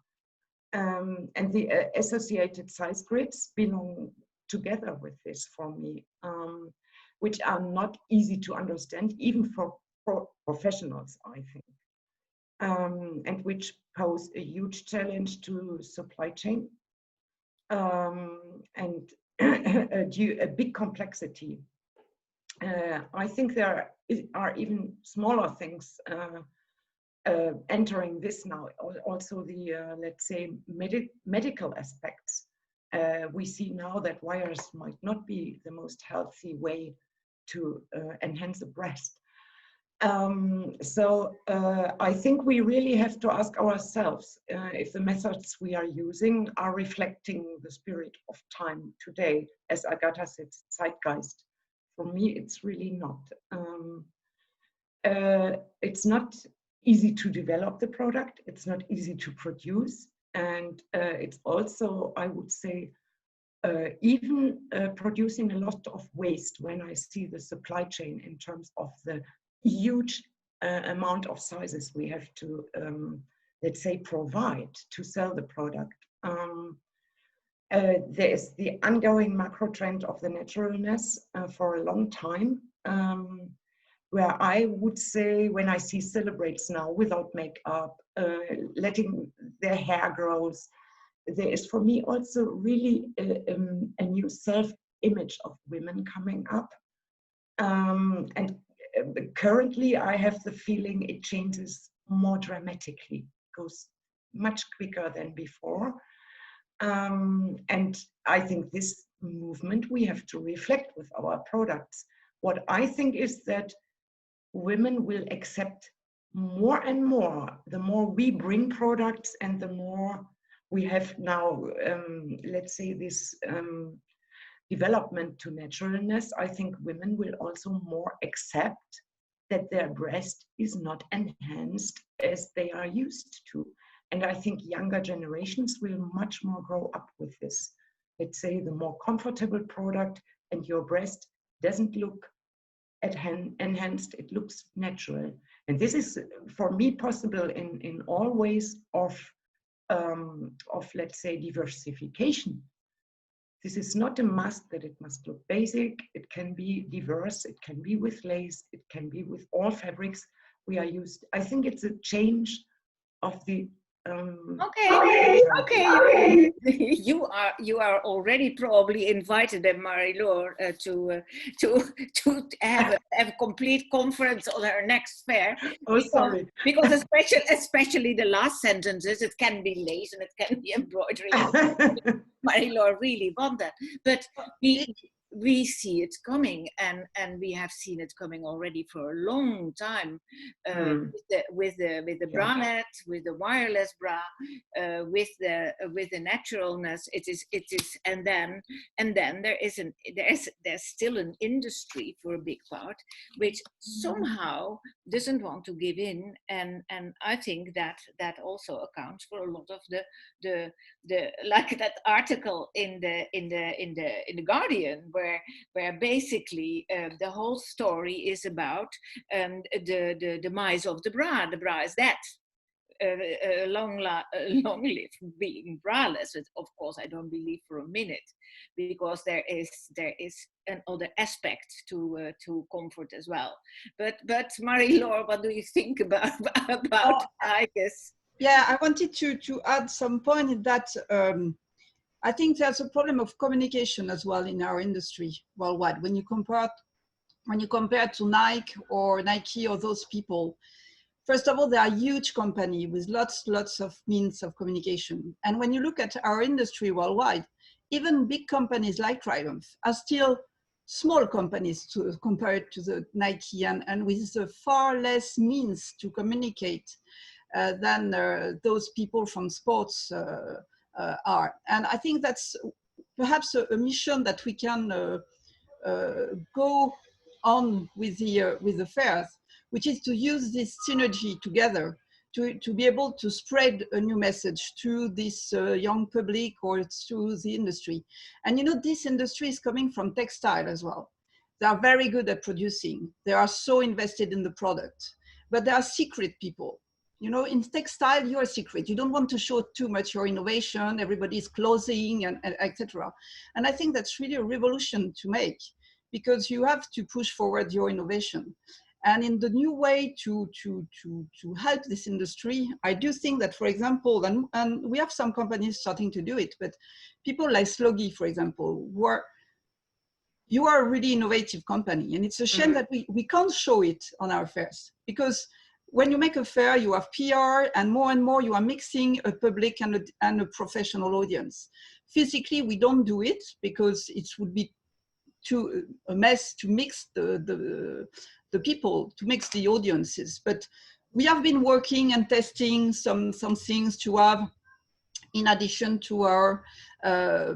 And the associated size grids belong together with this for me, which are not easy to understand, even for professionals, I think, and which pose a huge challenge to supply chain, and a big complexity. I think there are even smaller things entering this now, also the, let's say, medical aspects. We see now that wires might not be the most healthy way to enhance a breast. So I think we really have to ask ourselves if the methods we are using are reflecting the spirit of time today. As Agatha said, zeitgeist. For me, it's really not. It's not easy to develop the product. It's not easy to produce. And it's also, I would say, even producing a lot of waste when I see the supply chain in terms of the huge amount of sizes we have to, let's say, provide to sell the product. There is the ongoing macro trend of the naturalness for a long time, where I would say when I see celebrates now without makeup, letting their hair grow, there is for me also really a new self-image of women coming up. And currently I have the feeling it changes more dramatically, goes much quicker than before. And I think this movement we have to reflect with our products. What I think is that women will accept more and more, the more we bring products and the more we have now, let's say, this development to naturalness. I think women will also more accept that their breast is not enhanced as they are used to. And I think younger generations will much more grow up with this. Let's say the more comfortable product, and your breast doesn't look enhanced, it looks natural. And this is, for me, possible in all ways of let's say, diversification. This is not a must that it must look basic. It can be diverse. It can be with lace. It can be with all fabrics we are used. I think it's a change of the Okay. You are already probably invited, Marie-Laure, to have a complete conference on her next fair. Oh, sorry. Because especially the last sentences, it can be lace and it can be embroidery. Marie-Laure really want that, but we see it coming, and we have seen it coming already for a long time, with the bralette, with the wireless bra, with the naturalness. It is, and then there's still an industry for a big part which somehow doesn't want to give in, and I think that also accounts for a lot of the like that article in the Guardian, where basically the whole story is about the demise of the bra. The bra is that. Long live being braless. Of course, I don't believe for a minute, because there is another aspect to comfort as well. But Marie-Laure, what do you think about Heike's? Yeah, I wanted to add some point that I think there's a problem of communication as well in our industry worldwide. When you compare to Nike or those people, first of all, they are huge company with lots of means of communication. And when you look at our industry worldwide, even big companies like Triumph are still small companies compared to the Nike, and with far less means to communicate than those people from sports are. And I think that's perhaps a mission that we can go on with the fairs, which is to use this synergy together to be able to spread a new message to this young public or to the industry. And this industry is coming from textile as well. They are very good at producing. They are so invested in the product, but they are secret people. In textile, you're a secret. You don't want to show too much your innovation. Everybody's closing and etc. And I think that's really a revolution to make, because you have to push forward your innovation. And in the new way to help this industry, I do think that, for example, and we have some companies starting to do it, but people like Sloggi, for example, you are a really innovative company. And it's a shame that we can't show it on our fairs, because when you make a fair, you have PR, and more you are mixing a public and a professional audience. Physically, we don't do it because it would be a mess to mix the people, to mix the audiences. But we have been working and testing some things to have, in addition to our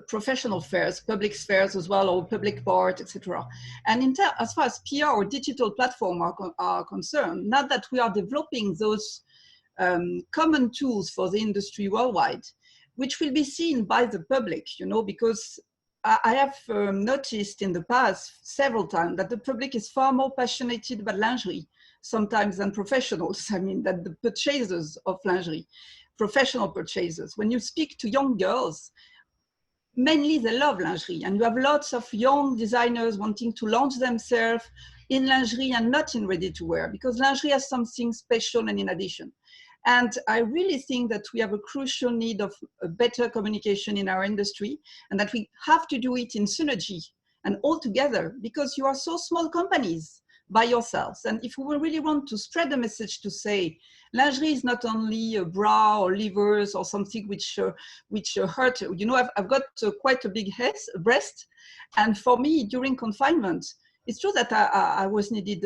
professional fairs, public fairs as well, or public part, etc. And as far as PR or digital platform are concerned, now that we are developing those common tools for the industry worldwide, which will be seen by the public, because I have noticed in the past several times that the public is far more passionate about lingerie sometimes than professionals. I mean, that the purchasers of lingerie, professional purchasers, when you speak to young girls, mainly they love lingerie, and you have lots of young designers wanting to launch themselves in lingerie and not in ready-to-wear, because lingerie has something special and in addition. And I really think that we have a crucial need of a better communication in our industry, and that we have to do it in synergy and all together, because you are so small companies by yourselves. And if we really want to spread the message to say lingerie is not only a bra or livers or something which hurt, I've got quite a big breast, and for me during confinement, it's true that I was needed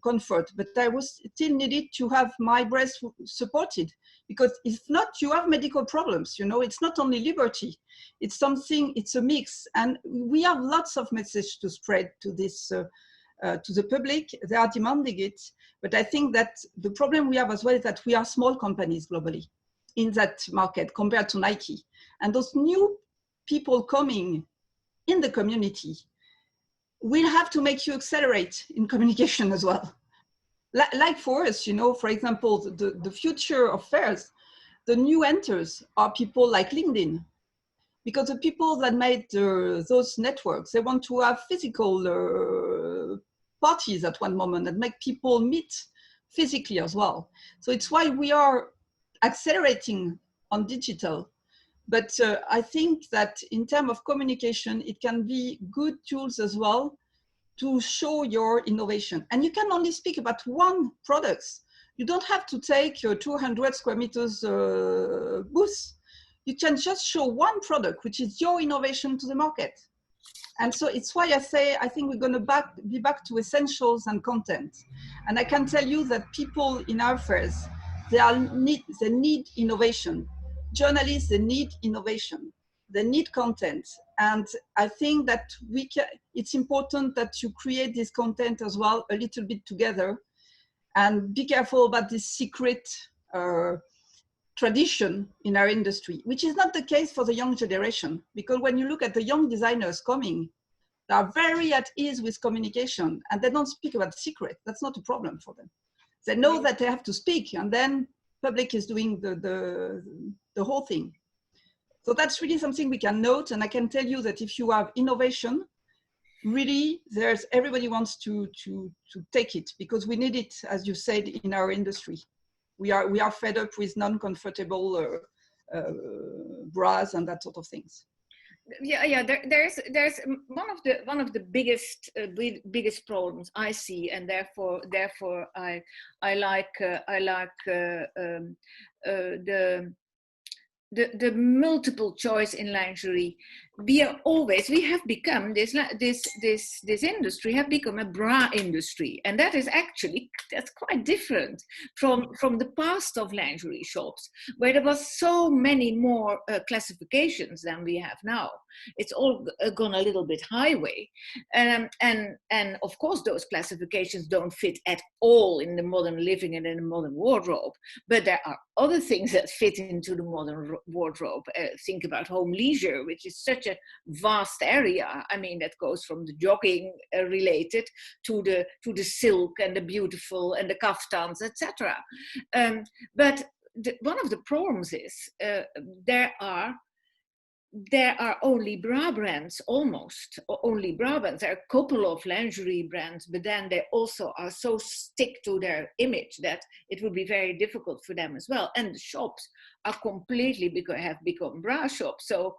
comfort, but I was still needed to have my breast supported, because if not, you have medical problems. It's not only liberty, it's something, it's a mix. And we have lots of message to spread to this, to the public. They are demanding it. But I think that the problem we have as well is that we are small companies globally in that market compared to Nike. And those new people coming in the community will have to make you accelerate in communication as well. like for us, you know, for example, the future of fairs, the new enters are people like LinkedIn, because the people that made those networks, they want to have physical parties at one moment and make people meet physically as well. So it's why we are accelerating on digital. But I think that in terms of communication, it can be good tools as well to show your innovation. And you can only speak about one product. You don't have to take your 200 square meters booth. You can just show one product, which is your innovation to the market. And so it's why I say, I think we're going to be back to essentials and content. And I can tell you that people in our fairs, they need innovation. Journalists, they need innovation. They need content. And I think that it's important that you create this content as well, a little bit together, and be careful about this secret tradition in our industry, which is not the case for the young generation, because when you look at the young designers coming, they are very at ease with communication and they don't speak about secret. That's not a problem for them. They know that they have to speak, and then public is doing the whole thing. So that's really something we can note. And I can tell you that if you have innovation, really everybody wants to take it, because we need it, as you said, in our industry. We are fed up with non-comfortable bras and that sort of things. Yeah. There's one of the biggest problems I see, and therefore I like the multiple choice in lingerie. We have become this industry have become a bra industry, and that's quite different from the past of lingerie shops, where there was so many more classifications than we have now. It's all gone a little bit highway, and of course those classifications don't fit at all in the modern living and in the modern wardrobe, but there are other things that fit into the modern wardrobe. Think about home leisure, which is such a vast area. I mean, that goes from the jogging related to the silk and the beautiful and the kaftans, etc. But one of the problems is there are only bra brands, almost only bra brands. There are a couple of lingerie brands, but then they also are so stick to their image that it would be very difficult for them as well. And the shops are have become bra shops. So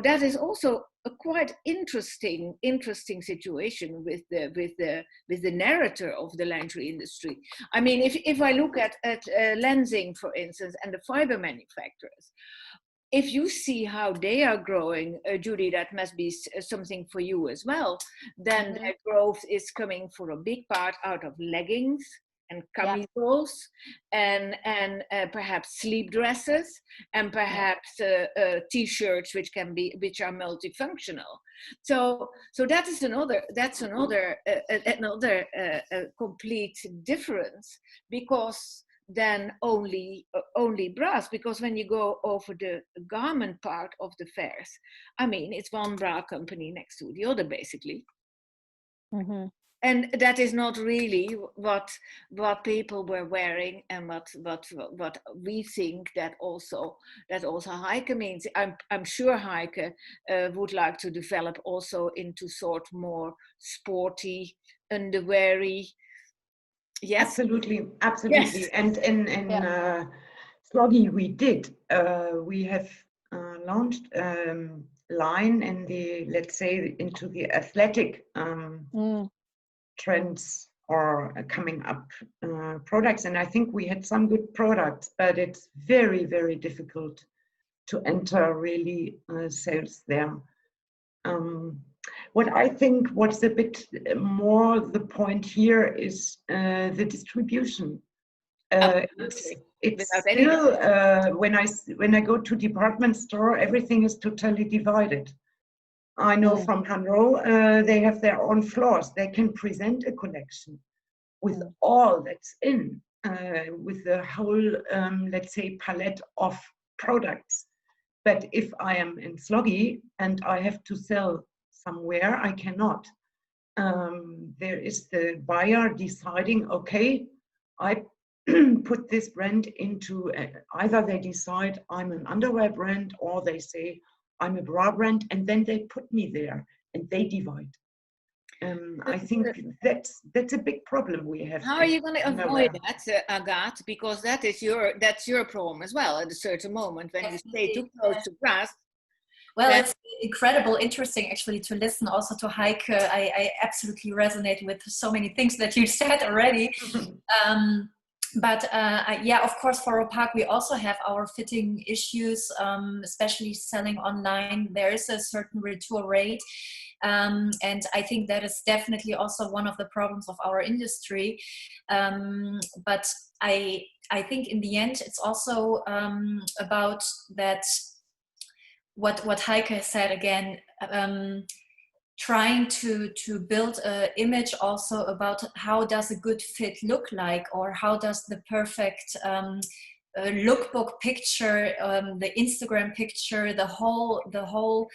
that is also a quite interesting situation with the narrator of the lingerie industry. I mean, if I look at Lenzing, for instance, and the fiber manufacturers, if you see how they are growing, Judy, that must be something for you as well. Then their growth is coming for a big part out of leggings and camisoles, and perhaps sleep dresses, and perhaps t-shirts, which are multifunctional. So that is another complete difference, because than only bras, because when you go over the garment part of the fairs, I mean, it's one bra company next to the other, basically. Mm-hmm. And that is not really what people were wearing, and what we think that also Heike means. I'm sure Heike would like to develop also into sort more sporty, underweary. Yes, absolutely. Yes. And in Sloggi we have launched line in the, let's say, into the athletic trends or coming up products, and I think we had some good products, but it's very, very difficult to enter really sales there. What I think what's a bit more the point here is the distribution. It's still when I go to department store, everything is totally divided. I know from Hanro, they have their own floors. They can present a collection with all that's in, with the whole, let's say, palette of products. But if I am in Sloggi and I have to sell somewhere, I cannot. There is the buyer deciding, okay, I put this brand into, either they decide I'm an underwear brand, or they say I'm a bra brand, and then they put me there and they divide. I think that's a big problem we have. How are you going to avoid that, Agathe? Because that's your problem as well. At a certain moment, when you stay too close to grass. Well, it's incredible, interesting actually to listen also to Heike. I absolutely resonate with so many things that you said already. But yeah, of course, for Opaak, we also have our fitting issues, especially selling online. There is a certain retour rate. And I think that is definitely also one of the problems of our industry. But I think in the end, it's also about that, what Heike said again, trying to build an image also about how does a good fit look like, or how does the perfect lookbook picture, the Instagram picture, the whole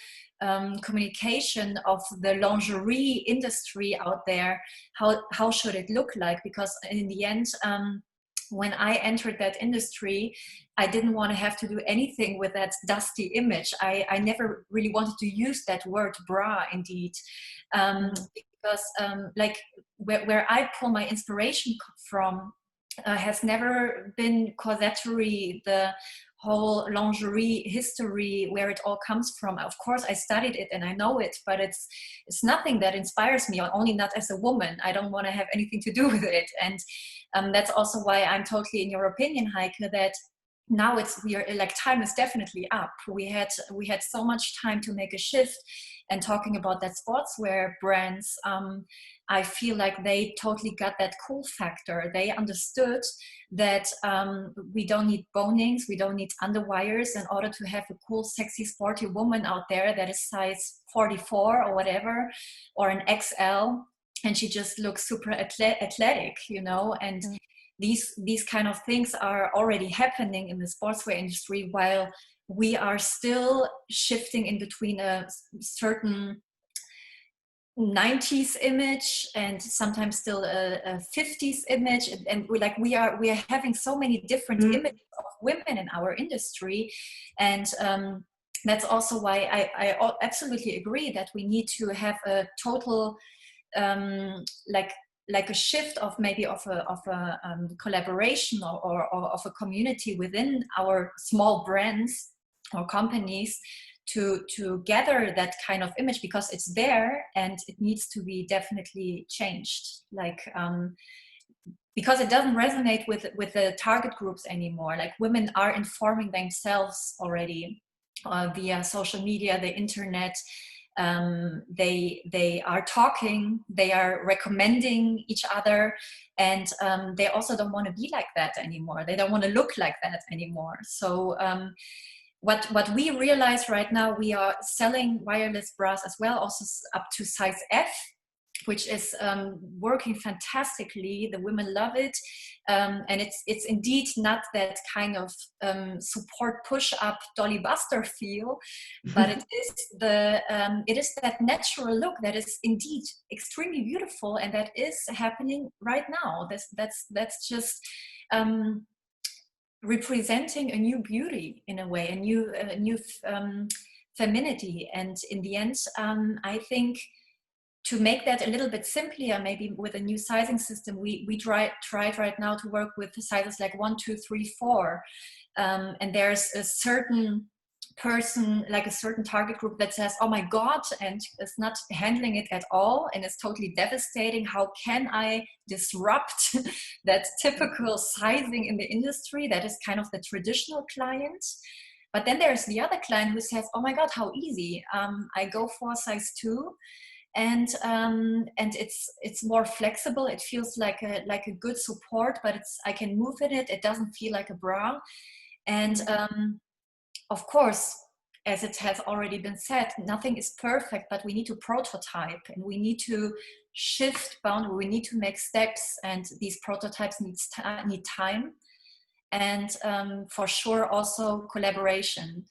communication of the lingerie industry out there, how should it look like? Because in the end, when I entered that industry, I didn't want to have to do anything with that dusty image. I never really wanted to use that word bra, indeed, because like where I pull my inspiration from has never been corsettery, the whole lingerie history, where it all comes from. Of course, I studied it and I know it, but it's nothing that inspires me, only not as a woman. I don't want to have anything to do with it. And that's also why I'm totally in your opinion, Heike, that now time is definitely up. We had so much time to make a shift, and talking about that sportswear brands, I feel like they totally got that cool factor. They understood that we don't need bonings, we don't need underwires in order to have a cool, sexy, sporty woman out there that is size 44 or whatever, or an XL, and she just looks super athletic, you know. And these kind of things are already happening in the sportswear industry, while we are still shifting in between a certain 90s image and sometimes still a 50s image, and we are having so many different images of women in our industry. And that's also why I absolutely agree that we need to have a total like a shift of maybe of a collaboration or of a community within our small brands or companies to gather that kind of image, because it's there and it needs to be definitely changed, because it doesn't resonate with the target groups anymore. Like, women are informing themselves already via social media, the internet. They are talking, they are recommending each other, and they also don't want to be like that anymore. They don't want to look like that anymore. So what we realize right now, we are selling wireless bras as well, also up to size F, which is working fantastically. The women love it, and it's indeed not that kind of support push-up Dolly Buster feel, but it is that natural look that is indeed extremely beautiful, and that is happening right now. That's just representing a new beauty in a way, a new femininity. And in the end, I think, to make that a little bit simpler, maybe with a new sizing system, we tried right now to work with sizes like 1, 2, 3, 4, and there's a certain person, like a certain target group, that says, oh my god, and is not handling it at all, and it's totally devastating. How can I disrupt that typical sizing in the industry that is kind of the traditional client? But then there's the other client who says, oh my god, how easy, I go for size 2, and it's more flexible. It feels like a good support, but I can move in it. It doesn't feel like a bra. And of course, as it has already been said, nothing is perfect, but we need to prototype, and we need to shift boundary. We need to make steps, and these prototypes need time, and for sure also collaboration.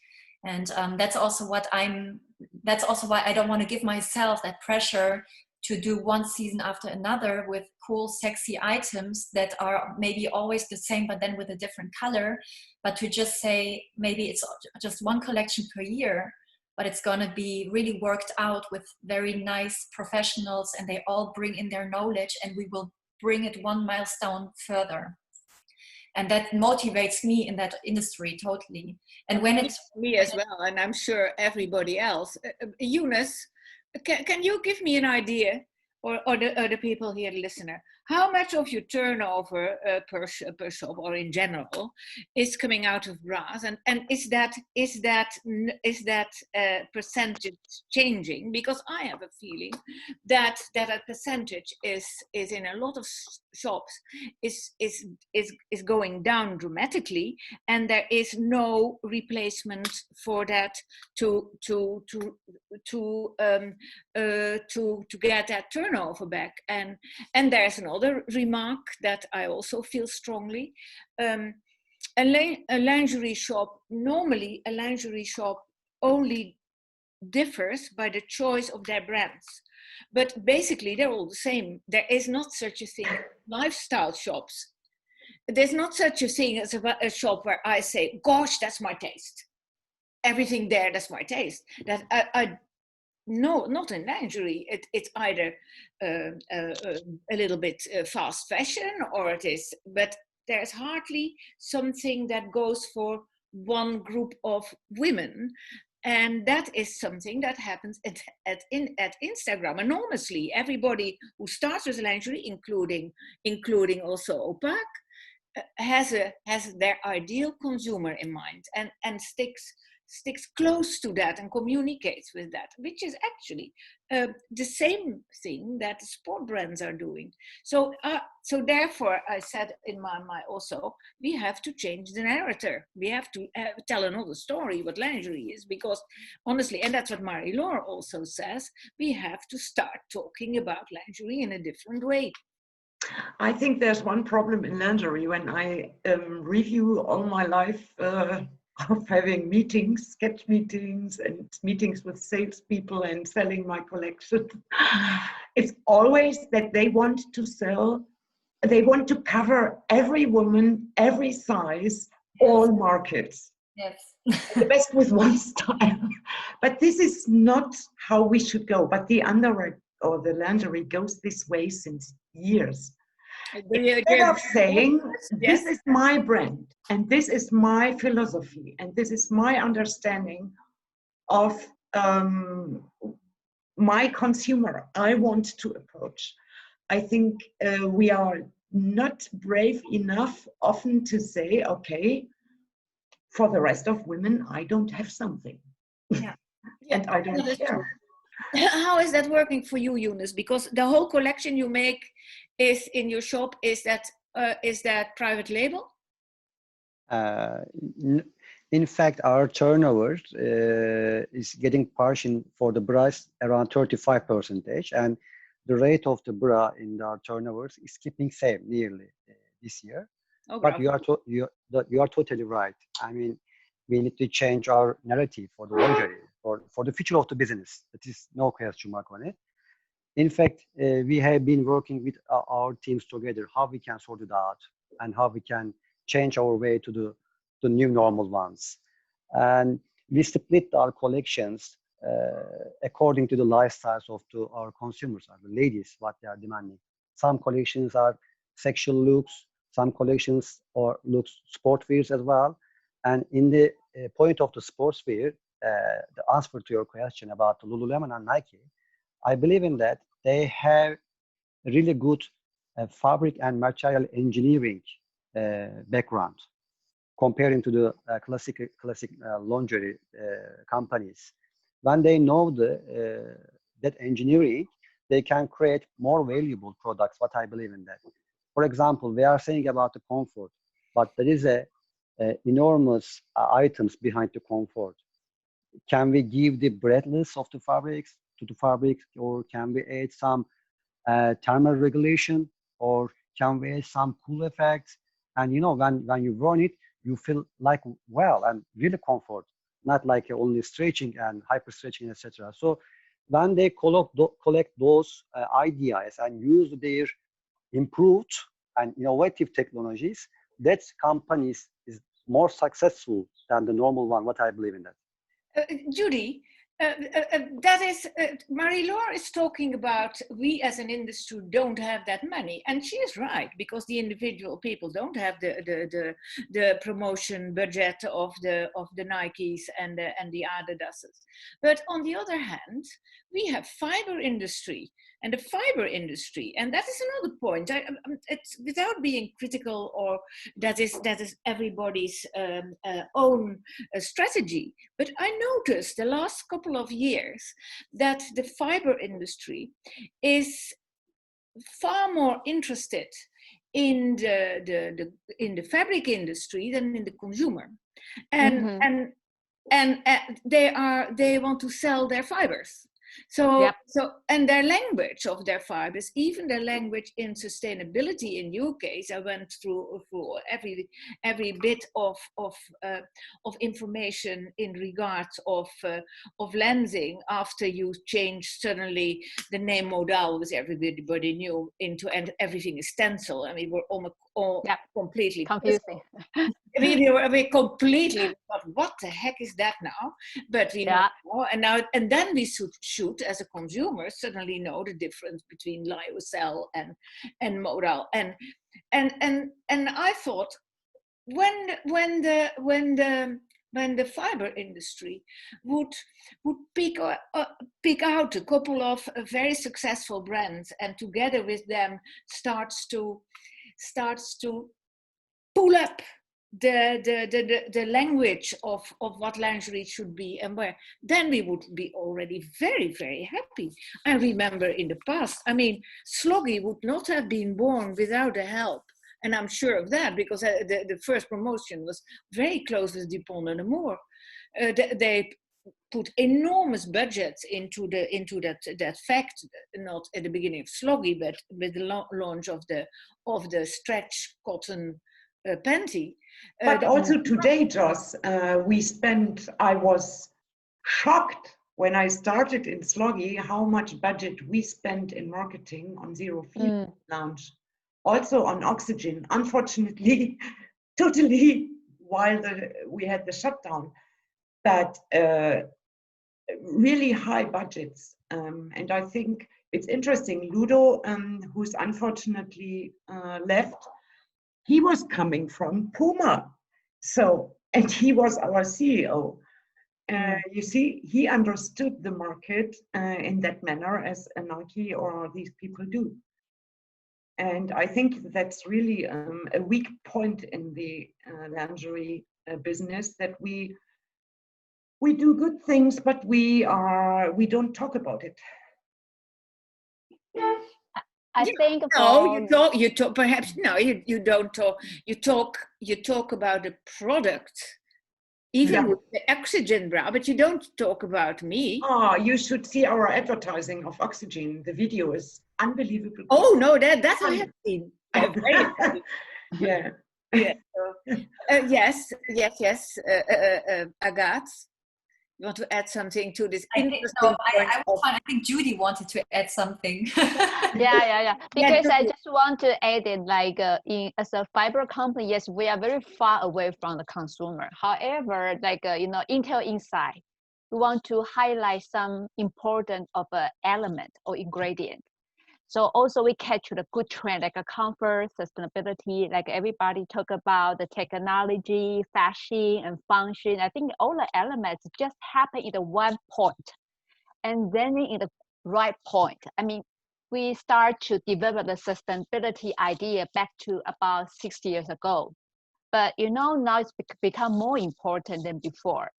And that's also why I don't want to give myself that pressure to do one season after another with cool, sexy items that are maybe always the same, but then with a different color. But to just say, maybe it's just one collection per year, but it's going to be really worked out with very nice professionals, and they all bring in their knowledge, and we will bring it one milestone further. And that motivates me in that industry totally. And when it's me as well, and I'm sure everybody else. Yunus, can you give me an idea, or the people here, the listener, how much of your turnover per shop or in general is coming out of bras, and is that percentage changing? Because I have a feeling that that percentage is in a lot of shops is going down dramatically, and there is no replacement for that to get that turnover back. And there's another remark that I also feel strongly. A lingerie shop, normally a lingerie shop only differs by the choice of their brands, but basically they're all the same. There is not such a thing as lifestyle shops. There's not such a thing as a shop where I say, gosh, that's my taste. Everything there, that's my taste. That no, not in lingerie. It's either a little bit fast fashion, or it is, but there's hardly something that goes for one group of women. And that is something that happens at Instagram enormously. Everybody who starts with lingerie, including also Opaak, has their ideal consumer in mind, and sticks close to that and communicates with that, which is actually the same thing that the sport brands are doing. So therefore, I said in my mind also, we have to change the narrative. We have to tell another story what lingerie is, because honestly, and that's what Marie-Laure also says, we have to start talking about lingerie in a different way. I think there's one problem in lingerie. When I review all my life of having meetings, sketch meetings, and meetings with salespeople and selling my collection, it's always that they want to sell, they want to cover every woman, every size, all markets. Yes. The best with one style. But this is not how we should go. But the underwear or the lingerie goes this way since years. Instead of saying, this is my brand, and this is my philosophy, and this is my understanding of my consumer I want to approach, I think we are not brave enough often to say, okay, for the rest of women, I don't have something. Yeah. And I don't care. How is that working for you, Yunus? Because the whole collection you make is in your shop. Is that private label? In fact, our turnover is getting partial for the bras around 35%, and the rate of the bra in our turnovers is keeping same nearly this year. Oh, but you are totally right. I mean, we need to change our narrative for the lingerie, for the future of the business. That is no question mark on it. In fact, we have been working with our teams together, how we can sort it out and how we can change our way to the new normal ones. And we split our collections according to the lifestyles of our consumers, the ladies, what they are demanding. Some collections are sexual looks, some collections or looks sport wears as well. And in the point of the sports wear, the answer to your question about the Lululemon and Nike, I believe in that they have really good fabric and material engineering background comparing to the classic lingerie companies. When they know that engineering, they can create more valuable products, what I believe in that. For example, we are saying about the comfort, but there is enormous items behind the comfort. Can we give the breadthness of the fabrics to the fabrics, or can we add some thermal regulation, or can we add some cool effects? And you know, when you run it, you feel like well and really comfort, not like only stretching and hyper stretching, etc. So when they collect those ideas and use their improved and innovative technologies, that companies is more successful than the normal one. What I believe in that. Judy, that is, Marie-Laure is talking about we as an industry don't have that money, and she is right, because the individual people don't have the promotion budget of the Nikes and the Adidas's. But on the other hand, we have fiber industry. And the fiber industry, and that is another point. It's without being critical, or that is everybody's own strategy. But I noticed the last couple of years that the fiber industry is far more interested in the fabric industry than in the consumer, and they want to sell their fibers. So, yep. And their language of their fibers, even their language in sustainability. In your case, I went through every bit of information in regards of Lenzing after you changed suddenly the name modal, which everybody knew, into, and everything is stencil. I mean, we're all yep. completely confusing. we completely thought, what the heck is that now? But we know now, and then we should, as a consumer, suddenly know the difference between lyocell and modal. And I thought, when the fiber industry would pick out a couple of very successful brands, and together with them starts to pull up the language of what lingerie should be and where, then we would be already very, very happy. I remember in the past, I mean, Sloggi would not have been born without the help. And I'm sure of that, because the first promotion was very close with Dupont de Nemours. They put enormous budgets into that fact, not at the beginning of Sloggi, but with the launch of the stretch cotton Penti. But also today, Joss, I was shocked when I started in Sloggi how much budget we spent in marketing on Zero Feet launch, also on oxygen. Unfortunately, totally while we had the shutdown, but really high budgets. And I think it's interesting, Ludo, who's unfortunately left, he was coming from Puma. So, and he was our CEO. You see, he understood the market in that manner as a Nike or these people do. And I think that's really a weak point in the lingerie business, that we do good things, but we don't talk about it. I think you talk perhaps no, you don't talk. You talk about the product, even with the oxygen bra, but you don't talk about me. Oh, you should see our advertising of oxygen. The video is unbelievable. Oh no, that I have seen. Yeah. Yes. Agathe, you want to add something to this? I think Judy wanted to add something. Yeah. Because I just want to add it, like as a fiber company, yes, we are very far away from the consumer. However, like Intel Inside, we want to highlight some important of element or ingredient. So also we capture the good trend, like a comfort, sustainability, like everybody talk about the technology, fashion, and function. I think all the elements just happen in the one point, and then in the right point. I mean, we start to develop the sustainability idea back to about 6 years ago. But now it's become more important than before.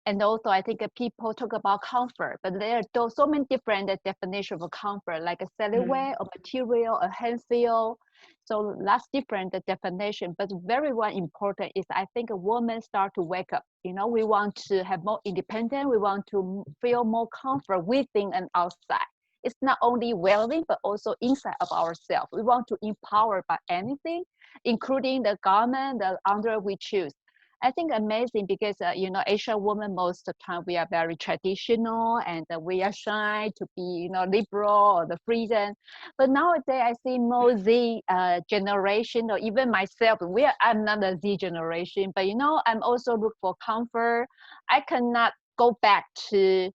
And also, I think people talk about comfort, but there are so many different definitions of comfort, like a silhouette, a material, a hand feel. So that's different definition. But very one important is, I think, a woman start to wake up. We want to have more independent. We want to feel more comfort within and outside. It's not only wearing, but also inside of ourselves. We want to empower by anything, including the garment, the underwear we choose. I think amazing because, you know, Asian women, most of the time, we are very traditional and we are shy to be, you know, liberal or the freedom. But nowadays, I see more Z generation, or even myself, I'm not a Z generation, but, you know, I'm also look for comfort. I cannot go back to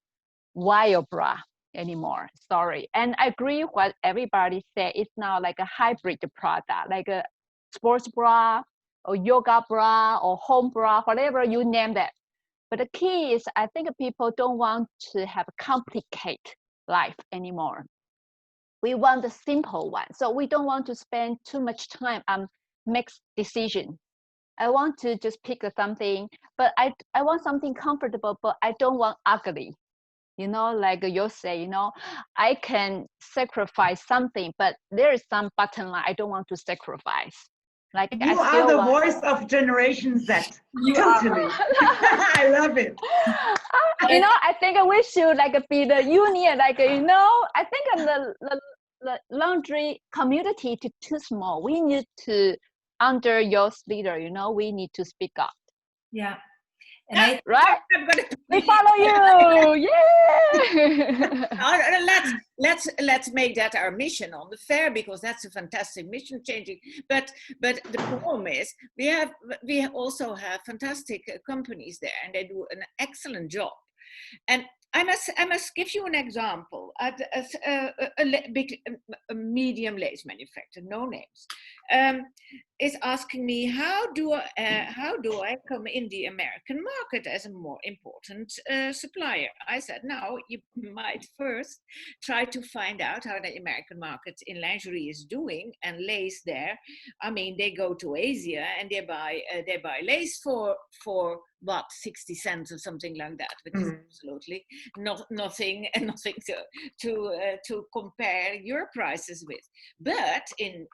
wire bra anymore, sorry. And I agree with what everybody said. It's now like a hybrid product, like a sports bra or yoga bra or home bra, whatever you name it. But the key is, I think people don't want to have a complicated life anymore. We want the simple one. So we don't want to spend too much time on mixed decision. I want to just pick something, but I want something comfortable, but I don't want ugly. You know, like you say, you know, I can sacrifice something, but there is some bottom line I don't want to sacrifice. Like you are the voice of Generation Z. Totally. I love it. You know, I think we should like be the union. Like, you know, I think the laundry community is too small. We need to, under your leader, you know, we need to speak up. Yeah. And right? We follow you. Yeah. let's make that our mission on the fair, because that's a fantastic mission changing. But the problem is we also have fantastic companies there, and they do an excellent job. And I must give you an example. A medium lace manufacturer, no names, is asking me, how do I come in the American market as a more important supplier? I said, now you might first try to find out how the American market in lingerie is doing, and lace there. I mean, they go to Asia and they buy lace for what, 60 cents or something like that, which is absolutely nothing to compare your prices with. But in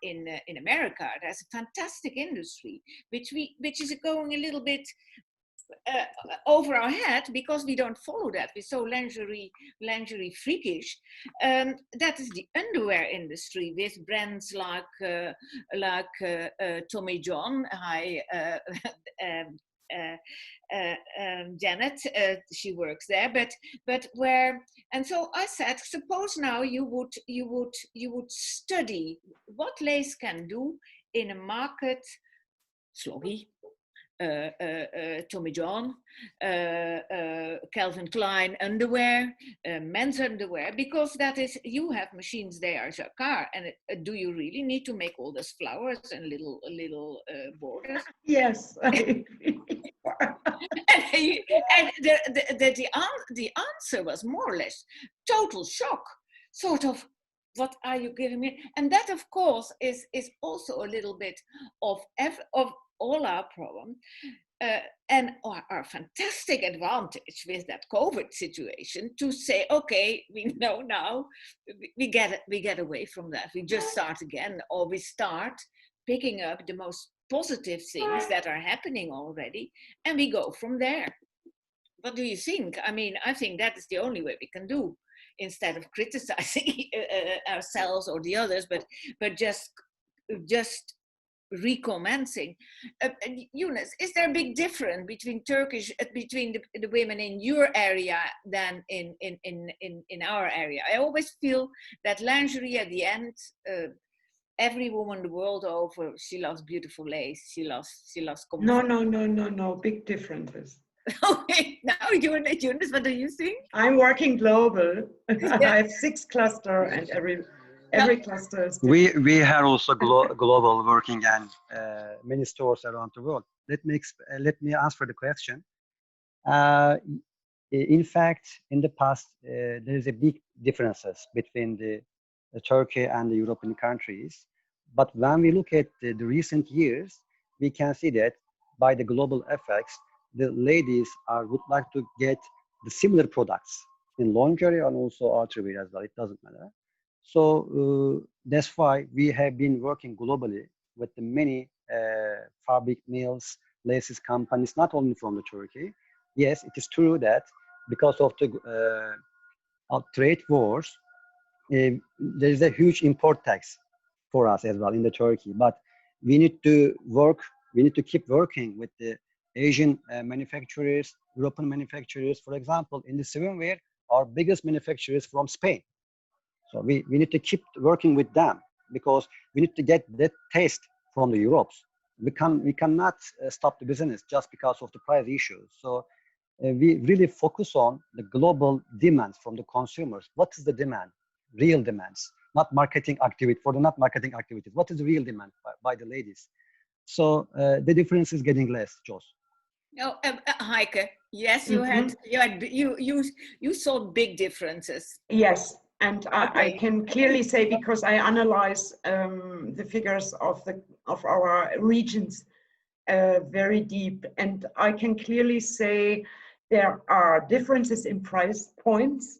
America, there's a fantastic industry which is going a little bit over our head, because we don't follow that. We're so lingerie freakish. That is the underwear industry, with brands like Tommy John. Janet, she works there, but where, and so I said, suppose now you would study what lace can do in a market, Sloggi, Tommy John, Calvin Klein underwear, men's underwear, because that is, you have machines there, jacquard, and do you really need to make all those flowers and little borders? Yes. and the answer was more or less total shock, sort of, what are you giving me? And that, of course, is also a little bit of all our problem, and our fantastic advantage with that COVID situation, to say, okay, we know now, we get away from that. We just start again, or we start picking up the most positive things that are happening already, and we go from there. What do you think? I mean, I think that is the only way we can do, instead of criticizing ourselves or the others, but just recommencing. Yunus, is there a big difference between the women in your area than in our area? I always feel that lingerie at the end, every woman the world over, she loves beautiful lace. She loves comfort. No, big differences. Okay, now Yunus, what do you think? I'm working global. Yeah. I have 6 clusters, and every cluster is different. We have also global working, and many stores around the world. Let me answer the question. In fact, in the past, there is a big differences between the Turkey and the European countries. But when we look at the recent years, we can see that by the global effects, the ladies would like to get the similar products in lingerie and also outerwear as well. It doesn't matter. So that's why we have been working globally with the many fabric mills, laces companies, not only from the Turkey. Yes, it is true that because of the trade wars, there is a huge import tax for us as well in the Turkey. But we need to keep working with the Asian manufacturers, European manufacturers. For example, in the swimwear, our biggest manufacturer is from Spain. So we need to keep working with them because we need to get that taste from the Europes. We cannot stop the business just because of the price issues. So we really focus on the global demands from the consumers. What is the demand? Real demands, not marketing activity, not marketing activities. What is the real demand by the ladies? So the difference is getting less, Jos. No, Heike, yes, you saw big differences. Yes, and Okay. I can clearly say, because I analyze the figures of our regions very deep, and I can clearly say there are differences in price points.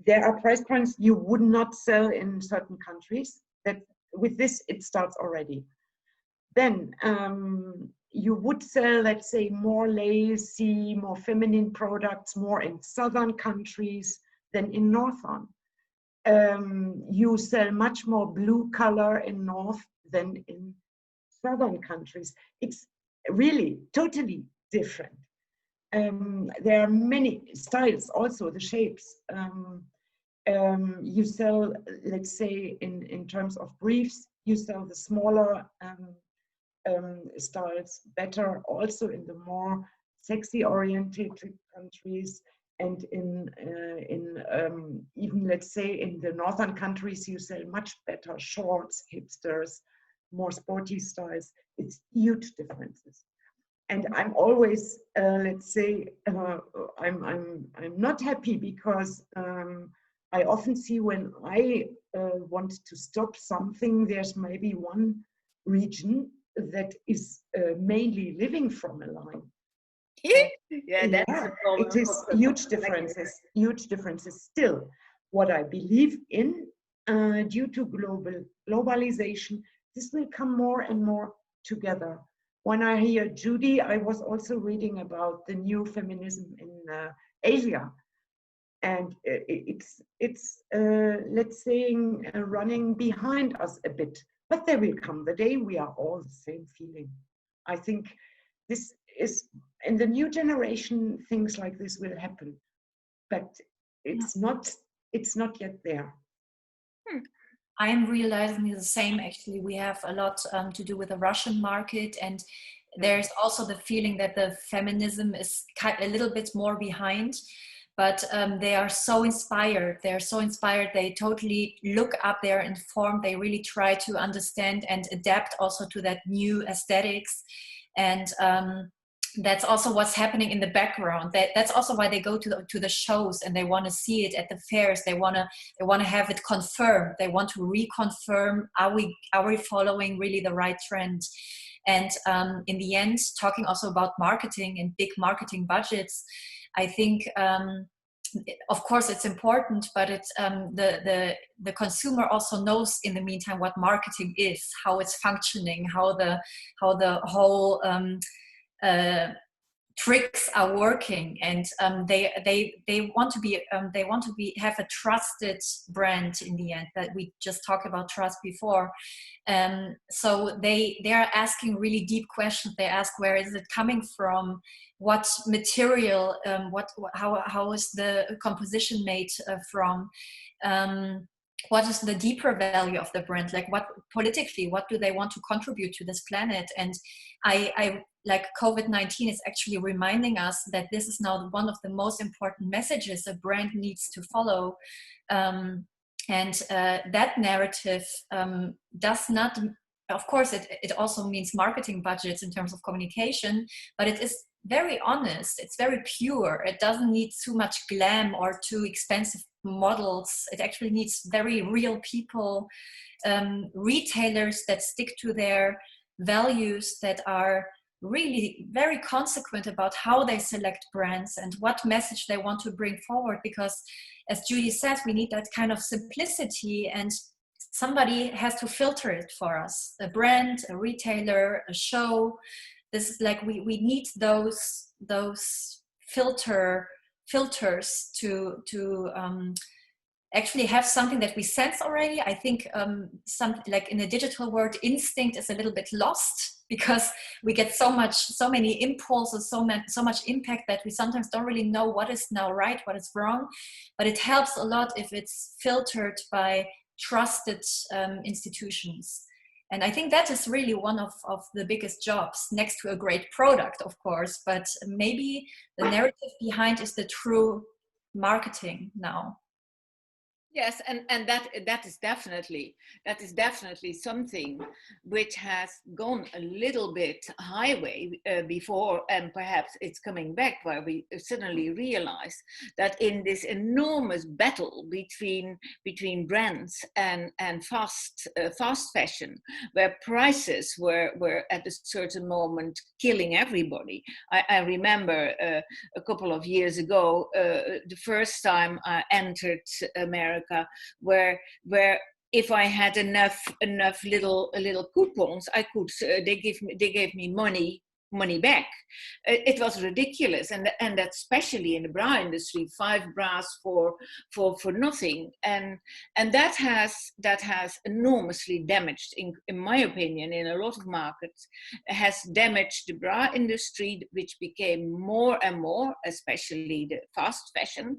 There are price points you would not sell in certain countries. That with this it starts already. Then you would sell, let's say, more lacy, more feminine products more in southern countries than in northern. You sell much more blue color in north than in southern countries. It's really totally different. There are many styles, also the shapes. You sell, let's say, in terms of briefs, you sell the smaller styles better, also in the more sexy oriented countries, and in even, let's say, in the northern countries, you sell much better shorts, hipsters, more sporty styles. It's huge differences. And I'm always, let's say, I'm not happy because I often see when I want to stop something, there's maybe one region that is mainly living from a line. Yeah, that's the problem. It is huge differences. Still, what I believe in, due to globalization, this will come more and more together. When I hear Judy, I was also reading about the new feminism in Asia, and it's let's say running behind us a bit. But there will come the day we are all the same feeling. I think this is, in the new generation, things like this will happen, but it's not yet there. I am realizing the same. Actually, we have a lot to do with the Russian market, and there's also the feeling that the feminism is a little bit more behind. But they are so inspired. They're so inspired. They totally look up. They're informed. They really try to understand and adapt also to that new aesthetics. And that's also what's happening in the background. That's also why they go to the shows, and they want to see it at the fairs. They want to have it confirmed. They want to reconfirm, are we following really the right trend? And in the end, talking also about marketing and big marketing budgets, I think, of course, it's important, but it's the consumer also knows in the meantime what marketing is, how it's functioning, how the whole tricks are working, and they want to have a trusted brand in the end. That we just talked about trust before. So they are asking really deep questions. They ask, where is it coming from? What material? How is the composition made from? What is the deeper value of the brand? Like, what politically, what do they want to contribute to this planet? And I like COVID-19 is actually reminding us that this is now one of the most important messages a brand needs to follow. And that narrative does not, of course, it also means marketing budgets in terms of communication, but it is very honest. It's very pure. It doesn't need too much glam or too expensive models. It actually needs very real people, retailers that stick to their values, that are really very consequent about how they select brands and what message they want to bring forward. Because, as Judy says, we need that kind of simplicity, and somebody has to filter it for us. A brand, a retailer, a show. This is like we need those filters to actually have something that we sense already. I think something like in the digital world, instinct is a little bit lost because we get so many impulses, so much impact that we sometimes don't really know what is now right, what is wrong. But it helps a lot if it's filtered by trusted institutions. And I think that is really one of the biggest jobs, next to a great product, of course. But maybe the narrative behind is the true marketing now. Yes, and that is definitely something which has gone a little bit highway before, and perhaps it's coming back, where we suddenly realize that in this enormous battle between brands and fast fashion, where prices were at a certain moment killing everybody. I remember a couple of years ago, the first time I entered America, where if I had enough little coupons, I could they gave me money back. It was ridiculous, and that especially in the bra industry, 5 bras for nothing, and that has enormously damaged, in my opinion, in a lot of markets, has damaged the bra industry, which became more and more, especially the fast fashion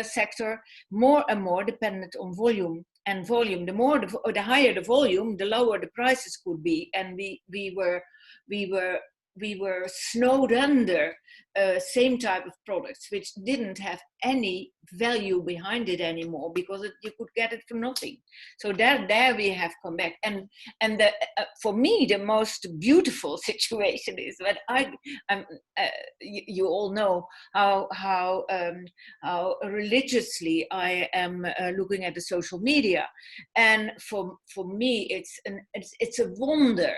sector, more and more dependent on volume. And volume, the higher the volume, the lower the prices could be, and we were snowed under same type of products which didn't have any value behind it anymore, because you could get it for nothing. So there we have come back, and for me the most beautiful situation is that you all know how religiously I am looking at the social media, and for me it's a wonder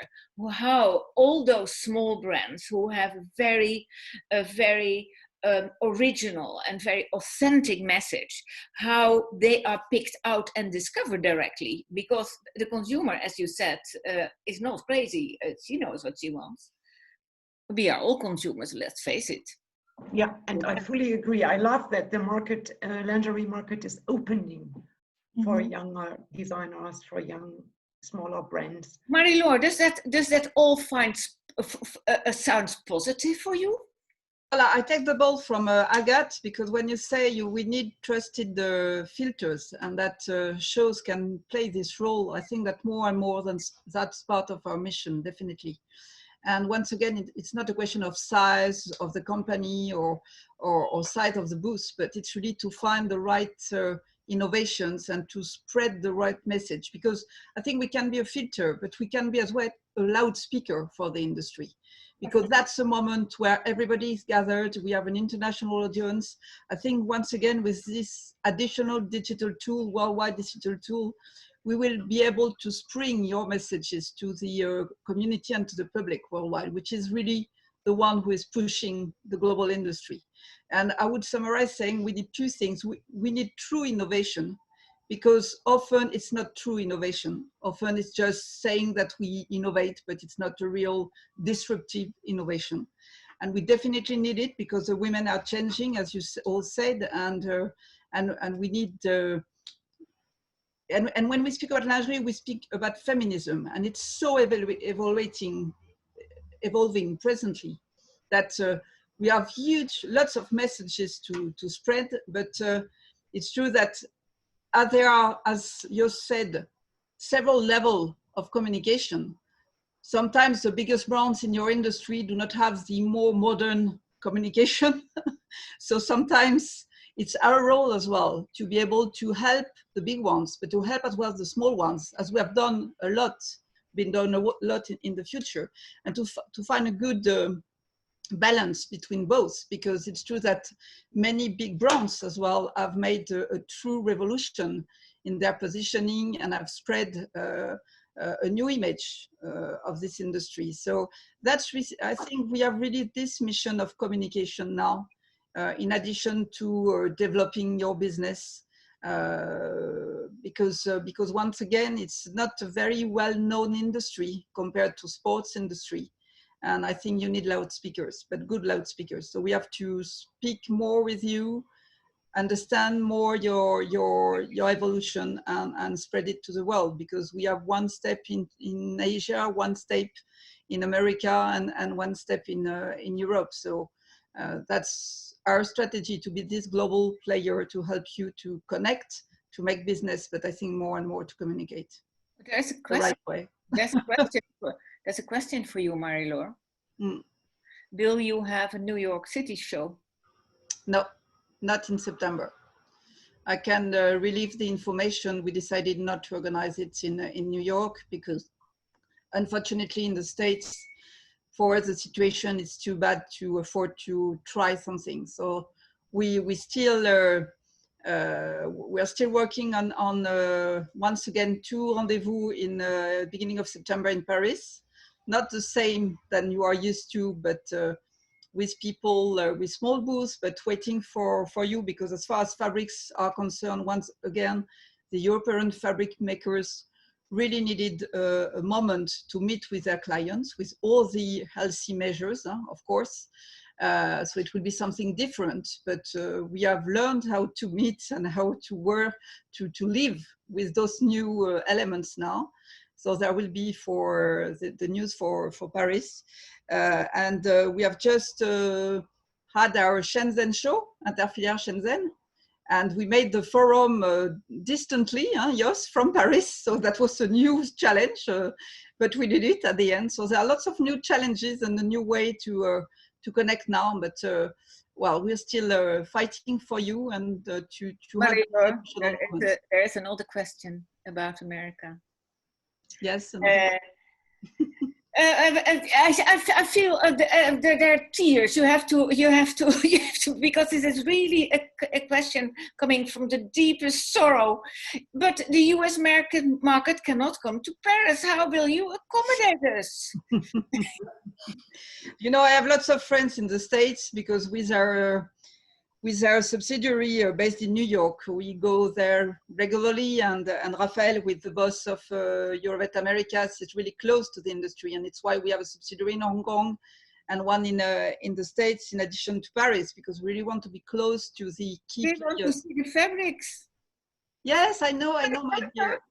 how all those small brands who have a very original and very authentic message, how they are picked out and discovered directly, because the consumer, as you said, is not crazy. She knows what she wants. We are all consumers, let's face it. Yeah, and I fully agree. I love that the market, lingerie market, is opening for younger designers, for young, smaller brands. Marie-Laure, does that all sounds positive for you? Well, I take the ball from Agathe, because when you say we need trusted filters, and that shows can play this role, I think that more and more that's part of our mission, definitely. And once again, it's not a question of size of the company or size of the booth, but it's really to find the right innovations and to spread the right message. Because I think we can be a filter, but we can be as well a loudspeaker for the industry. Because that's the moment where everybody is gathered. We have an international audience. I think once again, with this additional digital tool, worldwide digital tool, we will be able to spring your messages to the community and to the public worldwide, which is really the one who is pushing the global industry. And I would summarize saying we need 2 things. We need true innovation, because often it's not true innovation. Often it's just saying that we innovate, but it's not a real disruptive innovation. And we definitely need it, because the women are changing, as you all said, and we need. And when we speak about lingerie, we speak about feminism, and it's so evolving presently that we have lots of messages to spread, but it's true that there are, as you said, several levels of communication. Sometimes the biggest brands in your industry do not have the more modern communication. So sometimes it's our role as well to be able to help the big ones, but to help as well the small ones, as we have done a lot in the future, and to find a good balance between both, because it's true that many big brands as well have made a true revolution in their positioning and have spread a new image of this industry. So I think we have really this mission of communication now, in addition to developing your business, because once again, it's not a very well-known industry compared to sports industry. And I think you need loudspeakers, but good loudspeakers. So we have to speak more with you, understand more your evolution and spread it to the world, because we have one step in Asia, one step in America, and one step in Europe. So that's our strategy, to be this global player, to help you to connect, to make business, but I think more and more to communicate. There's a the question. right way. There's a question. There's a question for you, Marie-Laure. Will you have a New York City show? No, not in September. I can relieve the information. We decided not to organize it in New York because, unfortunately, in the States, for us, the situation is too bad to afford to try something. So we still we're still working on once again 2 rendezvous in beginning of September in Paris. Not the same than you are used to, but with people with small booths, but waiting for you, because as far as fabrics are concerned, once again, the European fabric makers really needed a moment to meet with their clients with all the healthy measures, of course. So it will be something different, but we have learned how to meet and how to work, to live with those new elements now. So there will be for the news for Paris. And we have just had our Shenzhen show, Interfiliere Shenzhen, and we made the forum distantly, yes, from Paris. So that was a new challenge, but we did it at the end. So there are lots of new challenges and a new way to connect now. But well, we're still fighting for you and to Marie-Laure, there is another question about America. Yes. I feel there are tears. You have to, because this is really a question coming from the deepest sorrow. But the US American market cannot come to Paris. How will you accommodate us? You know, I have lots of friends in the States, because with our subsidiary based in New York, we go there regularly, and Raphael, with the boss of Eurovet Americas, is really close to the industry, and it's why we have a subsidiary in Hong Kong and one in the States, in addition to Paris, because we really want to be close to the key. We want to see the fabrics. Yes, I know, my dear.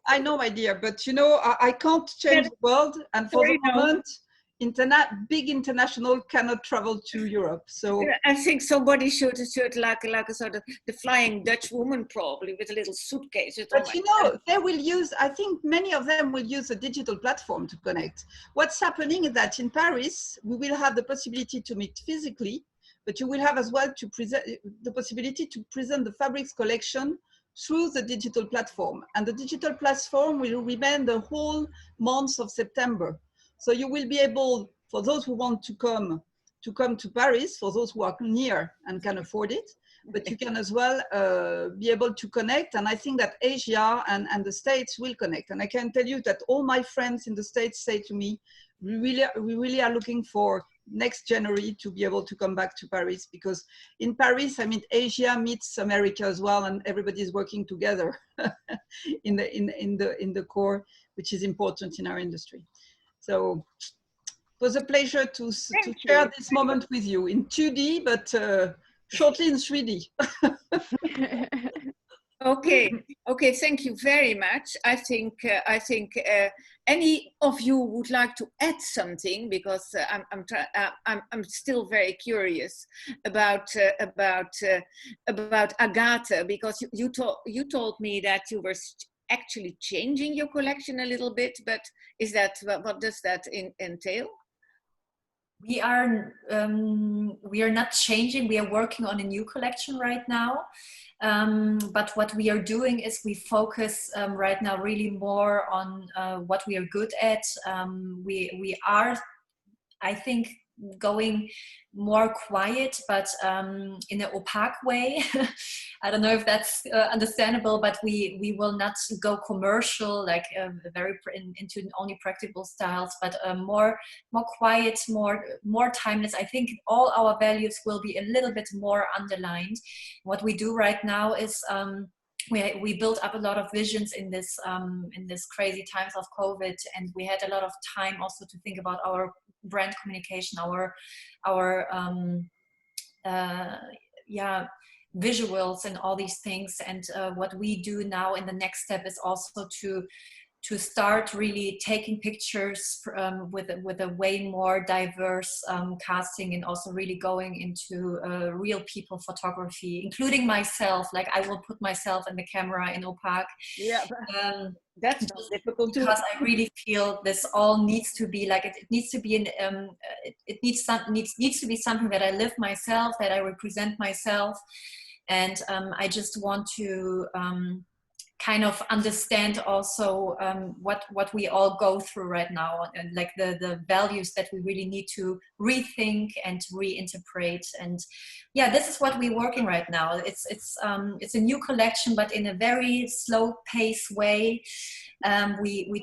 I know, my dear, but you know, I can't change the world, and for the moment, big international cannot travel to Europe. So I think somebody should like a sort of the Flying Dutch woman, probably with a little suitcase. But you know, they will use, I think many of them will use a digital platform to connect. What's happening is that in Paris, we will have the possibility to meet physically, but you will have as well to present the possibility to present the fabrics collection through the digital platform. And the digital platform will remain the whole month of September. So you will be able, for those who want to come to Paris, for those who are near and can afford it, but you can as well be able to connect. And I think that Asia and the States will connect. And I can tell you that all my friends in the States say to me, we really are looking for next January to be able to come back to Paris, because in Paris, I mean, Asia meets America as well, and everybody is working together in the core, which is important in our industry. So it was a pleasure to share this moment with you in 2D, but shortly in 3D. Okay, thank you very much. I think any of you would like to add something, because I'm still very curious about Agathe, because you told me that you were actually changing your collection a little bit, but is that, what does that entail? We are not changing. We are working on a new collection right now. But what we are doing is we focus right now really more on what we are good at. We are, I think, going more quiet, but in an opaque way. I don't know if that's understandable, but we will not go commercial, like very into only practical styles, but more quiet, more timeless. I think all our values will be a little bit more underlined. What we do right now is we built up a lot of visions in this crazy times of COVID, and we had a lot of time also to think about our brand communication, our visuals and all these things. And what we do now in the next step is also to start really taking pictures with a way more diverse casting, and also really going into real people photography, including myself. Like I will put myself in the camera in Opaak. Yeah, that's not difficult because I really feel this all needs to be like it needs to be it needs to be something that I live myself, that I represent myself, and I just want to kind of understand also what we all go through right now, and like the values that we really need to rethink and reinterpret. And yeah, this is what we're working right now. It's a new collection, but in a very slow pace way. We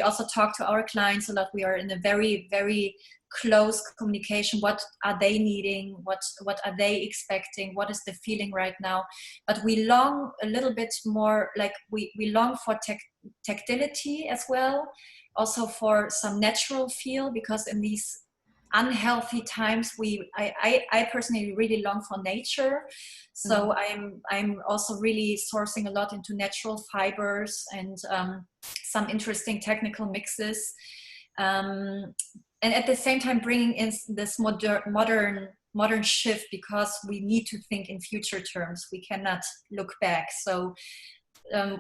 also talk to our clients a lot. We are in a very, very close communication. What are they needing? What are they expecting? What is the feeling right now? But we long a little bit more, like we long for tactility as well, also for some natural feel, because in these unhealthy times I personally really long for nature. So I'm also really sourcing a lot into natural fibers and some interesting technical mixes. And at the same time bringing in this modern shift, because we need to think in future terms. We cannot look back. So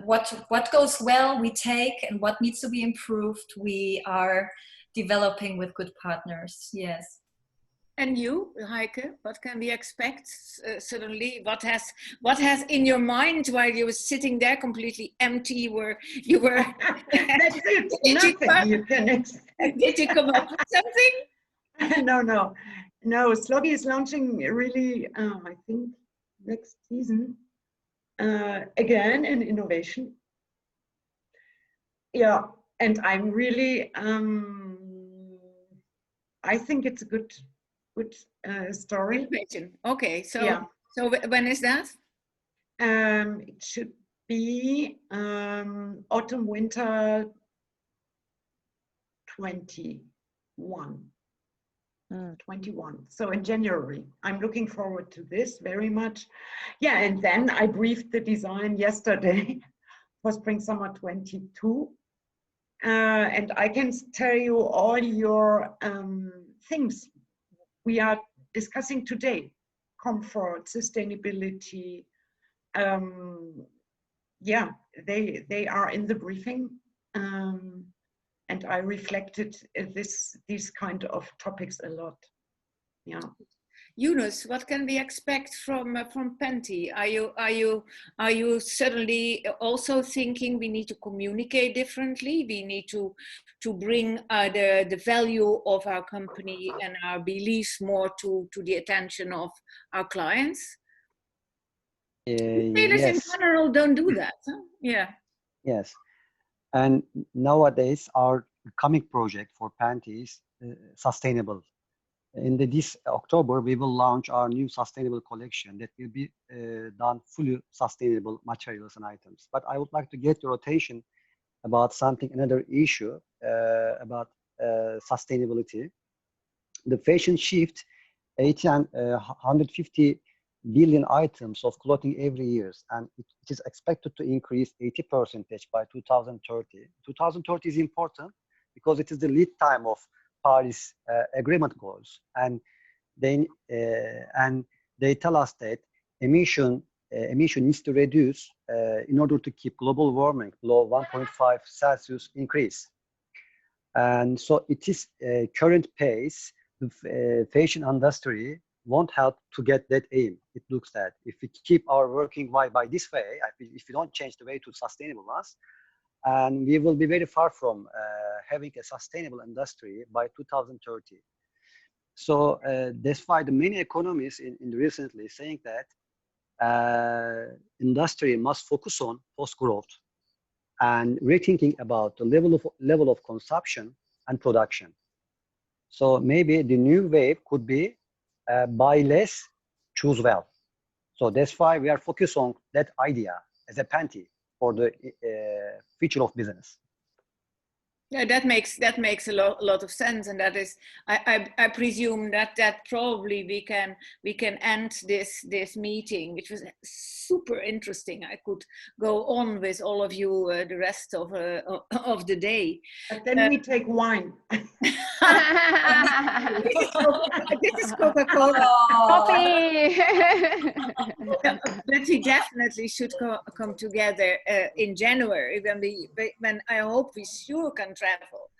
what goes well we take, and what needs to be improved we are developing with good partners. Yes. And you, Heike, what can we expect suddenly? What has in your mind while you were sitting there completely empty, where you were? That's it. Nothing you can expect. Did you come up with something? No. Sloggi is launching really, I think, next season. Again, an innovation. Yeah, and I'm really, I think it's a good story. Okay, so yeah. So when is that? It should be autumn winter 21. 21. So in January. I'm looking forward to this very much. Yeah, and then I briefed the design yesterday for spring summer 22. And I can tell you all your things we are discussing today: comfort, sustainability. Yeah, they are in the briefing, and I reflected these kind of topics a lot. Yeah. Yunus, what can we expect from Penti? Are you suddenly also thinking we need to communicate differently? We need to bring the value of our company and our beliefs more to the attention of our clients? Retailers in general don't do that. Huh? Yeah. Yes. And nowadays, our coming project for Penti is sustainable. In this October, we will launch our new sustainable collection that will be done fully sustainable materials and items. But I would like to get your attention about another issue about sustainability. The fashion shift 80 and 150 billion items of clothing every year, and it is expected to increase 80% by 2030. 2030 is important because it is the lead time of Paris Agreement goals, and they tell us that emission needs to reduce in order to keep global warming below 1.5 Celsius increase. And so it is current pace. The fashion industry won't help to get that aim. It looks that if we keep our working by this way, if we don't change the way to sustainable ones, and we will be very far from having a sustainable industry by 2030. So that's why the many economists in recently saying that industry must focus on post-growth and rethinking about the level of consumption and production. So maybe the new wave could be buy less, choose well. So that's why we are focused on that idea as a Penti for the future of business. Yeah, that makes a lot of sense, and that is, I presume that probably we can end this meeting, which was super interesting. I could go on with all of you the rest of the day. But then we take wine. This is Coca-Cola. Coffee. But we definitely should come together in January when I hope we sure can travel.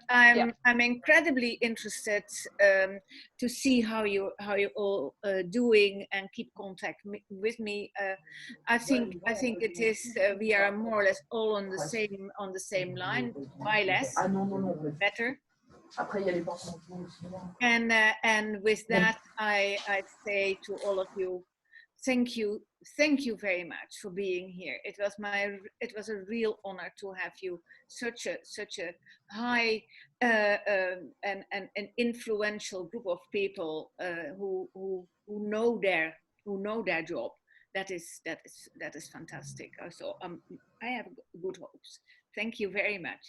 I'm incredibly interested to see how you all doing, and keep contact with me. I think it is we are more or less all on the same line, by less, better. And with that, I say to all of you, thank you very much for being here. It was a real honor to have you, such a high and influential group of people who know their job. That is fantastic. So I have good hopes. Thank you very much.